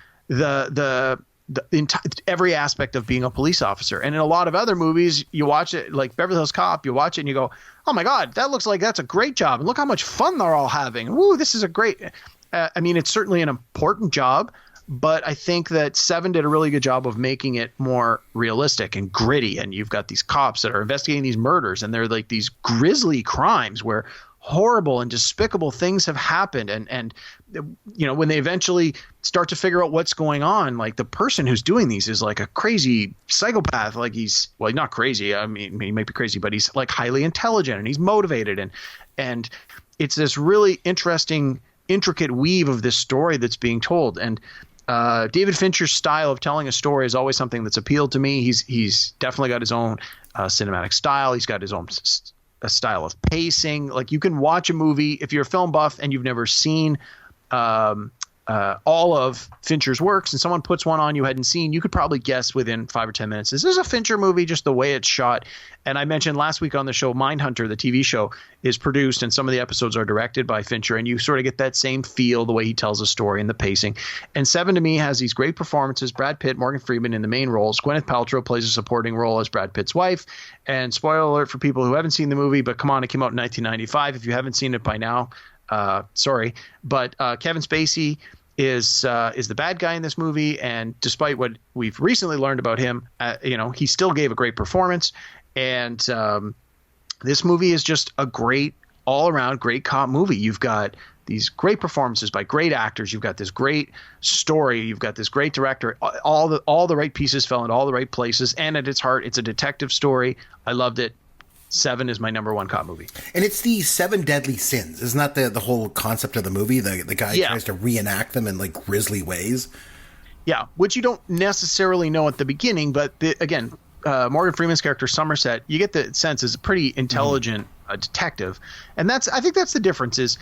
every aspect of being a police officer. And in a lot of other movies, you watch it, like Beverly Hills Cop, you watch it and you go, oh my God, that looks like that's a great job. And look how much fun they're all having. Woo, this is a great it's certainly an important job, but I think that Seven did a really good job of making it more realistic and gritty. And you've got these cops that are investigating these murders, and they're like these grisly crimes where horrible and despicable things have happened. And when they eventually start to figure out what's going on, like the person who's doing these is like a crazy psychopath. Like he's not crazy. I mean, he might be crazy, but he's like highly intelligent and he's motivated. And it's this really interesting, intricate weave of this story that's being told. And David Fincher's style of telling a story is always something that's appealed to me. He's definitely got his own cinematic style. He's got his own a style of pacing. Like you can watch a movie if you're a film buff and you've never seen all of Fincher's works, and someone puts one on you hadn't seen, you could probably guess within 5 or 10 minutes, is this a Fincher movie, just the way it's shot? And I mentioned last week on the show, Mindhunter, the TV show, is produced, and some of the episodes are directed by Fincher, and you sort of get that same feel, the way he tells a story and the pacing. And Seven, to me, has these great performances. Brad Pitt, Morgan Freeman in the main roles. Gwyneth Paltrow plays a supporting role as Brad Pitt's wife. And spoiler alert for people who haven't seen the movie, but come on, it came out in 1995. If you haven't seen it by now, sorry. But Kevin Spacey is the bad guy in this movie, and despite what we've recently learned about him, he still gave a great performance. And this movie is just a great, all-around great cop movie. You've got these great performances by great actors. You've got this great story. You've got this great director. All the right pieces fell in all the right places. And at its heart, it's a detective story. I loved it. Seven is my number one cop movie. And it's the 7 deadly sins. Isn't that the whole concept of the movie? The guy tries to reenact them in like grisly ways. Yeah, which you don't necessarily know at the beginning. But again, Morgan Freeman's character, Somerset, you get the sense is a pretty intelligent detective. And I think that's the difference is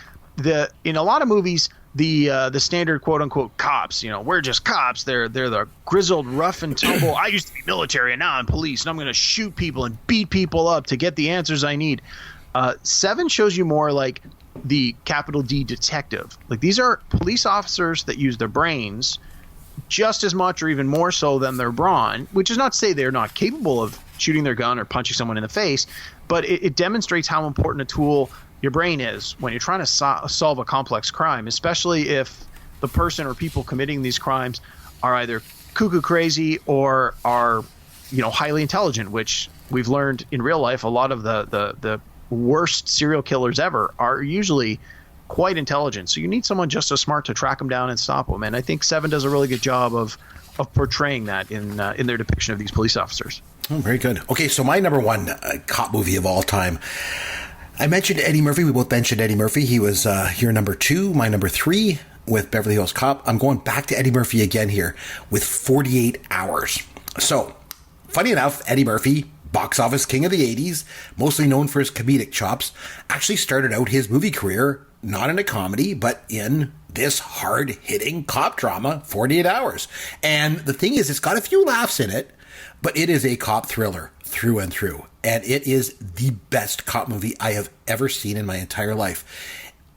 in a lot of movies, the standard quote unquote cops, we're just cops. They're the grizzled rough and tumble. I used to be military and now I'm police and I'm going to shoot people and beat people up to get the answers I need. Seven shows you more like the capital D detective. Like these are police officers that use their brains just as much or even more so than their brawn, which is not to say they're not capable of shooting their gun or punching someone in the face, but it demonstrates how important a tool your brain is when you're trying to solve a complex crime, especially if the person or people committing these crimes are either cuckoo crazy or are, highly intelligent, which we've learned in real life. A lot of the worst serial killers ever are usually quite intelligent. So you need someone just as smart to track them down and stop them. And I think Seven does a really good job of portraying that in their depiction of these police officers. Oh, very good. Okay, so my number one cop movie of all time. I mentioned Eddie Murphy. We both mentioned Eddie Murphy. He was your number 2, my number 3 with Beverly Hills Cop. I'm going back to Eddie Murphy again here with 48 Hours. So, funny enough, Eddie Murphy, box office king of the 80s, mostly known for his comedic chops, actually started out his movie career not in a comedy, but in this hard-hitting cop drama, 48 Hours. And the thing is, it's got a few laughs in it, but it is a cop thriller through and through. And it is the best cop movie I have ever seen in my entire life.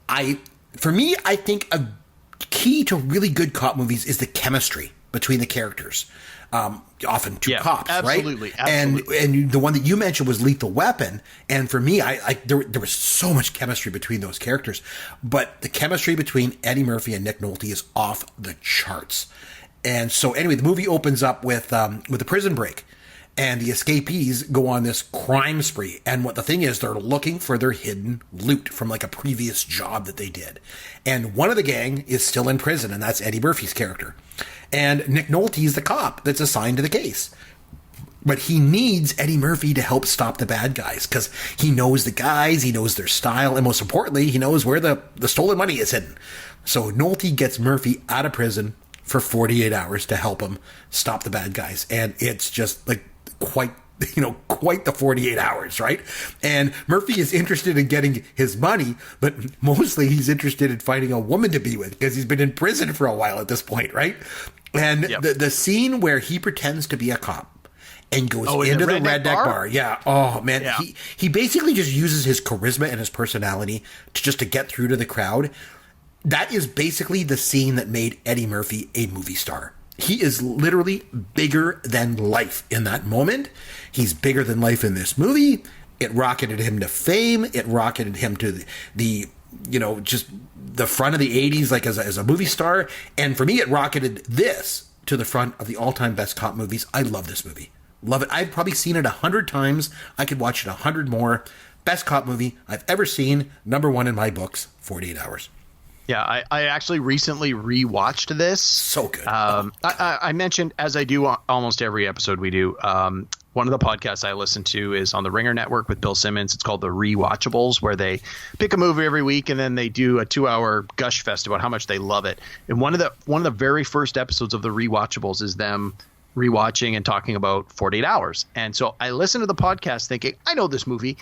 I think a key to really good cop movies is the chemistry between the characters. Often two cops, absolutely, right? Absolutely. And the one that you mentioned was Lethal Weapon. And for me, there was so much chemistry between those characters. But the chemistry between Eddie Murphy and Nick Nolte is off the charts. And so anyway, the movie opens up with a prison break. And the escapees go on this crime spree. And what the thing is, they're looking for their hidden loot from like a previous job that they did. And one of the gang is still in prison, and that's Eddie Murphy's character. And Nick Nolte is the cop that's assigned to the case. But he needs Eddie Murphy to help stop the bad guys because he knows the guys, he knows their style, and most importantly, he knows where the stolen money is hidden. So Nolte gets Murphy out of prison for 48 hours to help him stop the bad guys. And it's just like quite the 48 hours, right? And Murphy is interested in getting his money, but mostly he's interested in finding a woman to be with because he's been in prison for a while at this point, right? And the scene where he pretends to be a cop and goes into the redneck bar. Yeah. Oh man. Yeah. He basically just uses his charisma and his personality to get through to the crowd. That is basically the scene that made Eddie Murphy a movie star. He is literally bigger than life in that moment. He's bigger than life in this movie. It rocketed him to fame. It rocketed him to the just the front of the 80s, like as a movie star. And for me, it rocketed this to the front of the all-time best cop movies. I love this movie. Love it. I've probably seen it 100 times. I could watch it 100 more. Best cop movie I've ever seen. Number one in my books, 48 Hours. Yeah, I actually recently rewatched this. So good. I mentioned, as I do almost every episode we do, one of the podcasts I listen to is on the Ringer Network with Bill Simmons. It's called The Rewatchables, where they pick a movie every week and then they do a 2-hour gush fest about how much they love it. And one of the very first episodes of The Rewatchables is them rewatching and talking about 48 Hours. And so I listened to the podcast thinking, I know this movie.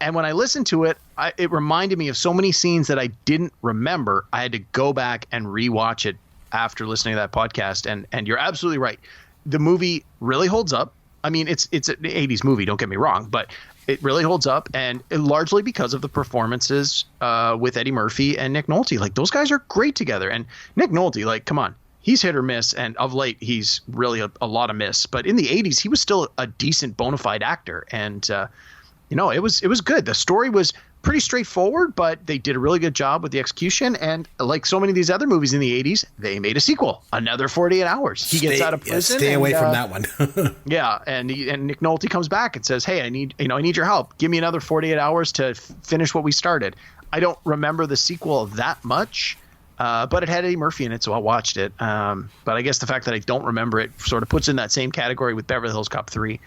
And when I listened to it, it reminded me of so many scenes that I didn't remember. I had to go back and rewatch it after listening to that podcast. And you're absolutely right. The movie really holds up. I mean, it's an 80s movie, don't get me wrong, but it really holds up, and largely because of the performances with Eddie Murphy and Nick Nolte. Like, those guys are great together. And Nick Nolte, like, come on. He's hit or miss, and of late, he's really a lot of miss. But in the 80s, he was still a decent bona fide actor. And it was good. The story was pretty straightforward, but they did a really good job with the execution. And like so many of these other movies in the 80s, they made a sequel, another 48 Hours. He gets out of prison. Stay away from that one. Yeah, and Nick Nolte comes back and says, "Hey, I need your help. Give me another 48 hours to finish what we started." I don't remember the sequel that much, but it had Eddie Murphy in it, so I watched it. But I guess the fact that I don't remember it sort of puts in that same category with Beverly Hills Cop 3.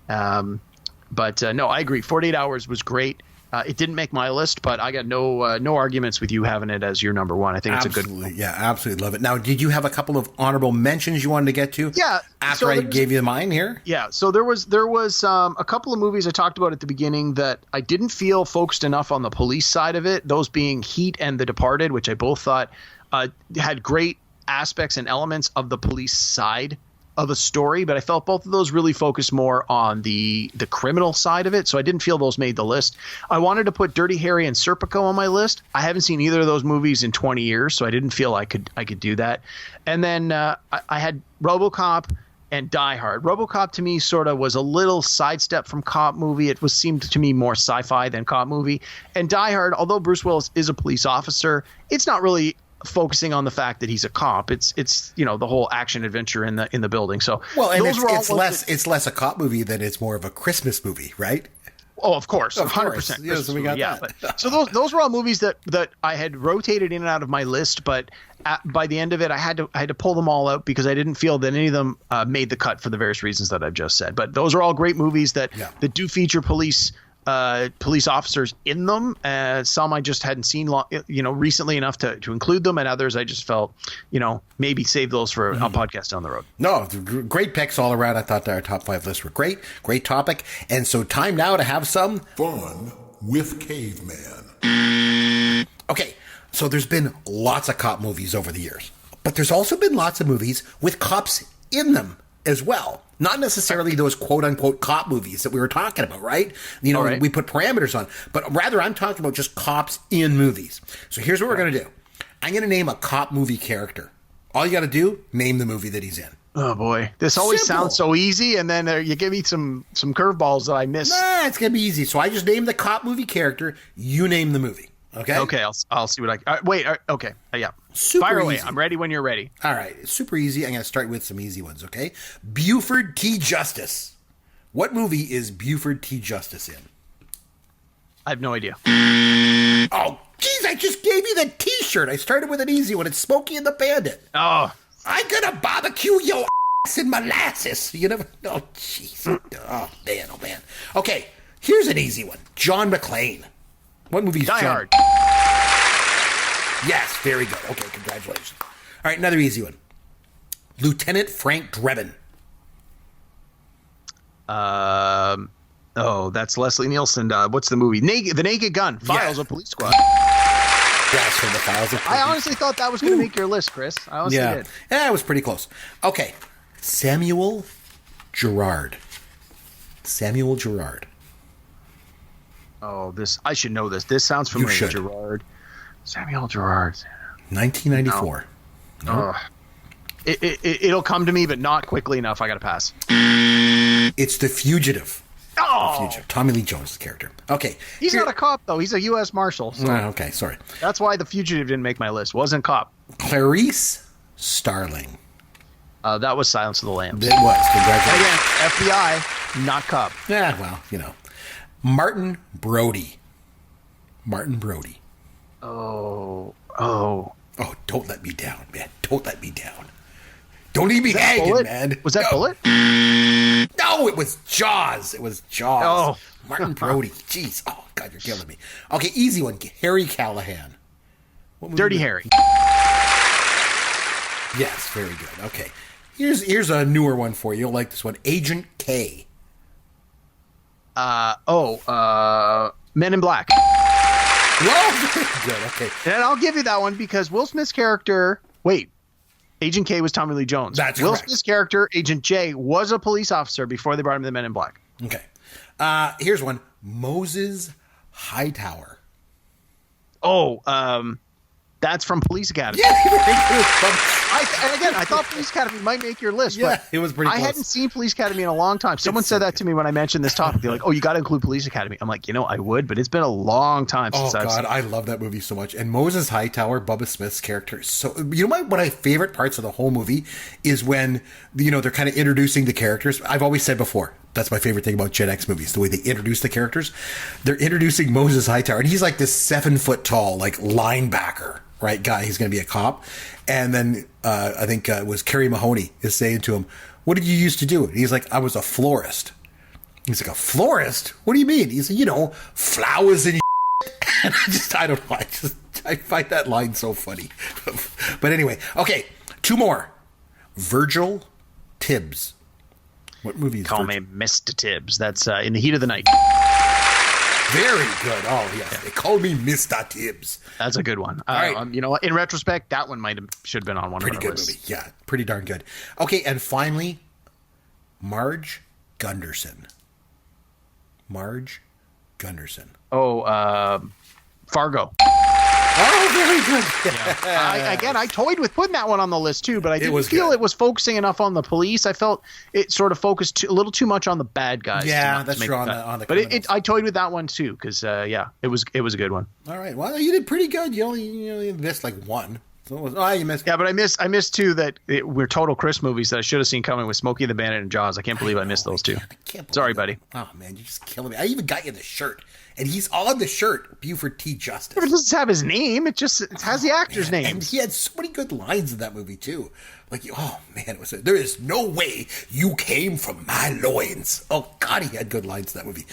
But no, I agree. 48 Hours was great. It didn't make my list, but I got no arguments with you having it as your number one. I think it's a good one. Yeah, absolutely love it. Now, did you have a couple of honorable mentions you wanted to get to? Yeah. After I gave you mine here? Yeah. So there was a couple of movies I talked about at the beginning that I didn't feel focused enough on the police side of it, those being Heat and The Departed, which I both thought had great aspects and elements of the police side of a story, but I felt both of those really focused more on the criminal side of it, so I didn't feel those made the list. I wanted to put Dirty Harry and Serpico on my list. I haven't seen either of those movies in 20 years, so I didn't feel I could do that. And then I had RoboCop and Die Hard. RoboCop to me sort of was a little sidestep from cop movie. It seemed to me more sci-fi than cop movie. And Die Hard, although Bruce Willis is a police officer, it's not really focusing on the fact that he's a cop. It's the whole action adventure in the building. So and it's less a cop movie than it's more of a Christmas movie, right? Oh, of course, 100%. Yeah, so we got that. But, so those were all movies that I had rotated in and out of my list, but by the end of it, I had to pull them all out because I didn't feel that any of them made the cut for the various reasons that I've just said. But those are all great movies that do feature police officers in them. Some I just hadn't seen recently enough to include them, and others I just felt maybe save those for a podcast down the road. No, great picks all around. I thought our top 5 lists were great topic, and so time now to have some fun with Caveman. Okay, so there's been lots of cop movies over the years, but there's also been lots of movies with cops in them as well. Not necessarily those quote-unquote cop movies that we were talking about, right? Right. We put parameters on. But rather, I'm talking about just cops in movies. So here's what we're going to do. I'm going to name a cop movie character. All you got to do, name the movie that he's in. Oh boy, this always sounds so easy, and then you give me some curveballs that I miss. Nah, it's gonna be easy. So I just named the cop movie character. You name the movie. Okay. Okay, I'll see what I. Wait. Okay. Yeah. Super Fire away. easy. I'm ready when you're ready. All right. It's super easy. I'm gonna start with some easy ones. Okay. Buford T. Justice. What movie is Buford T. Justice in? I have no idea. Oh, geez! I just gave you the T-shirt. I started with an easy one. It's Smokey and the Bandit. Oh. I'm gonna barbecue your ass in molasses. You never. Oh, jeez. Oh man. Oh man. Okay. Here's an easy one. John McClane. What movie is Die John? Hard. Yes. Very good. Okay. Congratulations. All right. Another easy one. Lieutenant Frank Drebin. Oh, that's Leslie Nielsen. What's the movie? The Naked Gun. Files of Police Squad. Yes, from the Files of Police. I honestly thought that was going to make your list, Chris. I honestly did. Yeah, it was pretty close. Okay. Samuel Gerard. Samuel Gerard. Oh, I should know this. This sounds familiar. You should. Gerard. Samuel Gerard. 1994. No. It'll come to me, but not quickly enough. I got to pass. It's The Fugitive. Oh! The Fugitive. Tommy Lee Jones' character. Okay. He's not a cop, though. He's a U.S. Marshal. So Okay, sorry. that's why The Fugitive didn't make my list. Wasn't cop. Clarice Starling. That was Silence of the Lambs. It was. And Congratulations. again, FBI, not cop. Yeah, well, you know. Martin Brody. Martin Brody. Oh. Oh, don't let me down, man. Don't let me down. Don't leave me hanging, Bullet? man. Was that Bullet? No, it was Jaws. It was Jaws. Oh. Martin Brody. Jeez. Oh, God, you're killing me. Okay, easy one. Harry Callahan. Dirty Harry. Yes, very good. Okay. Here's a newer one for you. You'll like this one. Agent K. Men in Black. Well, good. Okay. And I'll give you that one because Will Smith's character. Wait, Agent K was Tommy Lee Jones. That's Will correct. Smith's character, Agent J, was a police officer before they brought him to the Men in Black. Okay. Here's one. Moses Hightower. Oh, that's from Police Academy. Yeah, very good. And again, I thought Police Academy might make your list. Yeah, but it was pretty I close. hadn't seen Police Academy in a long time. Someone said that to me when I mentioned this topic. They're like, "Oh, you got to include Police Academy." I'm like, I would, but it's been a long time since I've seen it. I love that movie so much. And Moses Hightower, Bubba Smith's character, is so. You know, one of my favorite parts of the whole movie is when they're kind of introducing the characters. I've always said before, that's my favorite thing about Gen X movies, the way they introduce the characters. They're introducing Moses Hightower, and he's like this 7 foot tall, like linebacker, right guy. He's going to be a cop, and then I think it was Kerry Mahoney is saying to him, "What did you used to do?" And he's like, "I was a florist." He's like, "A florist? What do you mean?" He's like, flowers and and I don't know. I find that line so funny. But anyway, okay, 2 more. Virgil Tibbs. What movie is Call Virgil? me Mr. Tibbs. That's In the Heat of the Night. Very good. Oh, yes. They call me Mr. Tibbs. That's a good one. All right. You know what? In retrospect, that one should have been on one Pretty of our good lists. movie. Yeah, pretty darn good. Okay, and finally, Marge Gunderson. Marge Gunderson. Oh, Fargo. Oh, very good. I toyed with putting that one on the list too, but I didn't feel good. it was focusing enough on the police. I felt it sort of focused a little too much on the bad guys. Yeah, that's true on the But criminals. I toyed with that one too because it was a good one. All right. Well, you did pretty good. You only missed like one. So it was, you missed. Yeah, but I missed two that were total Chris movies that I should have seen coming with Smokey the Bandit and Jaws. I can't believe I missed those two. I can't believe Sorry, it. buddy. Oh man, you're just killing me. I even got you the shirt, and he's on the shirt. Buford T. Justice. It doesn't have his name. It has the actor's name. And he had so many good lines in that movie too. Like, oh man, there is no way you came from my loins. Oh God, he had good lines in that movie.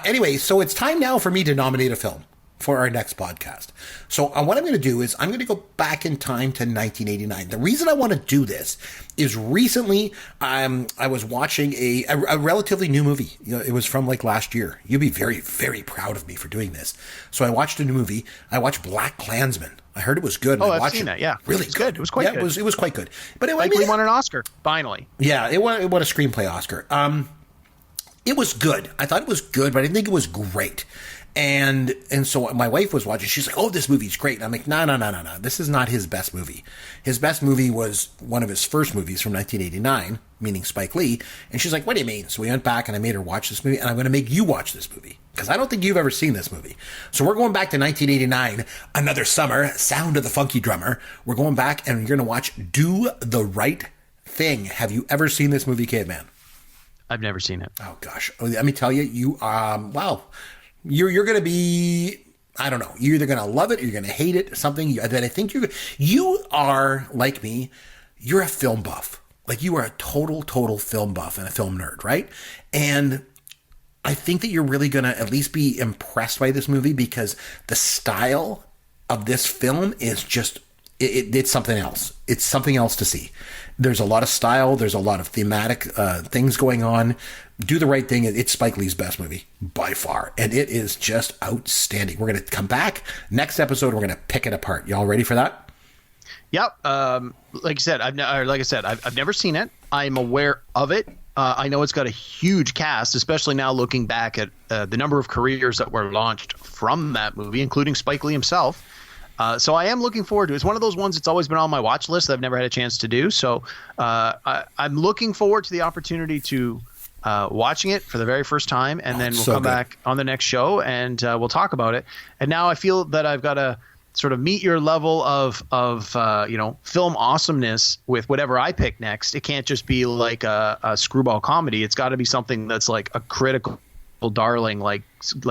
Anyway, so it's time now for me to nominate a film for our next podcast. So what I'm going to do is I'm going to go back in time to 1989. The reason I want to do this is recently I was watching a relatively new movie. It was from like last year. You'll be very, very proud of me for doing this. So I watched a new movie. I watched Black Klansman. I heard it was good. Oh, I I've watched seen that. Yeah, really it was good. It was quite good. It was quite good. But it We won an Oscar finally. Yeah, it won a screenplay Oscar. It was good. I thought it was good, but I didn't think it was great. And so my wife was watching. She's like, "Oh, this movie's great." And I'm like, No. This is not his best movie. His best movie was one of his first movies from 1989, meaning Spike Lee. And she's like, "What do you mean?" So we went back and I made her watch this movie, and I'm going to make you watch this movie because I don't think you've ever seen this movie. So we're going back to 1989, another summer, Sound of the Funky Drummer. We're going back and you're going to watch Do the Right Thing. Have you ever seen this movie, Caveman? I've never seen it. Oh gosh, let me tell you, you're going to be, I don't know, you're either going to love it or you're going to hate it. Something that I think you are like me. You're a film buff. Like you are a total film buff and a film nerd, right? And I think that you're really going to at least be impressed by this movie because the style of this film is just, it's something else. It's something else to see. There's a lot of style. There's a lot of thematic things going on. Do the Right Thing. It's Spike Lee's best movie by far. And it is just outstanding. We're going to come back next episode. We're going to pick it apart. Y'all ready for that? Yep. Like I said, I've never seen it. I'm aware of it. I know it's got a huge cast, especially now looking back at the number of careers that were launched from that movie, including Spike Lee himself. So I am looking forward to it. It's one of those ones that's always been on my watch list that I've never had a chance to do. So I'm looking forward to the opportunity to watching it for the very first time, and then we'll come back on the next show and we'll talk about it. And now I feel that I've got to sort of meet your level of film awesomeness with whatever I pick next. It can't just be like a screwball comedy. It's got to be something that's like a critical darling, like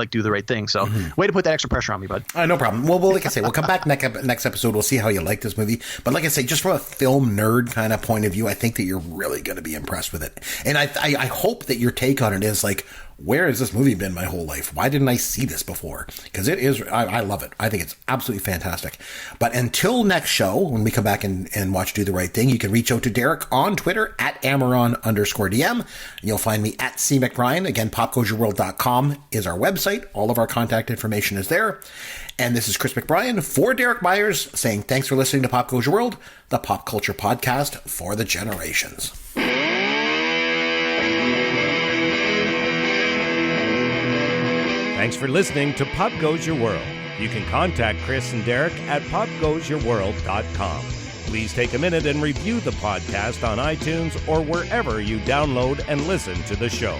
Do the Right Thing. So way to put that extra pressure on me, bud. No problem. Well, like I say, we'll come back next episode. We'll see how you like this movie. But like I say, just from a film nerd kind of point of view, I think that you're really going to be impressed with it. And I hope that your take on it is like, where has this movie been my whole life? Why didn't I see this before? Because it is, I love it. I think it's absolutely fantastic. But until next show, when we come back and watch Do the Right Thing, you can reach out to Derek on Twitter at Amaron_DM. And you'll find me at CMcBrien. Again, popcultureworld.com is our website. All of our contact information is there. And this is Chris McBrien for Derek Myers saying thanks for listening to Pop Culture World, the pop culture podcast for the generations. Thanks for listening to Pop Goes Your World. You can contact Chris and Derek at popgoesyourworld.com. Please take a minute and review the podcast on iTunes or wherever you download and listen to the show.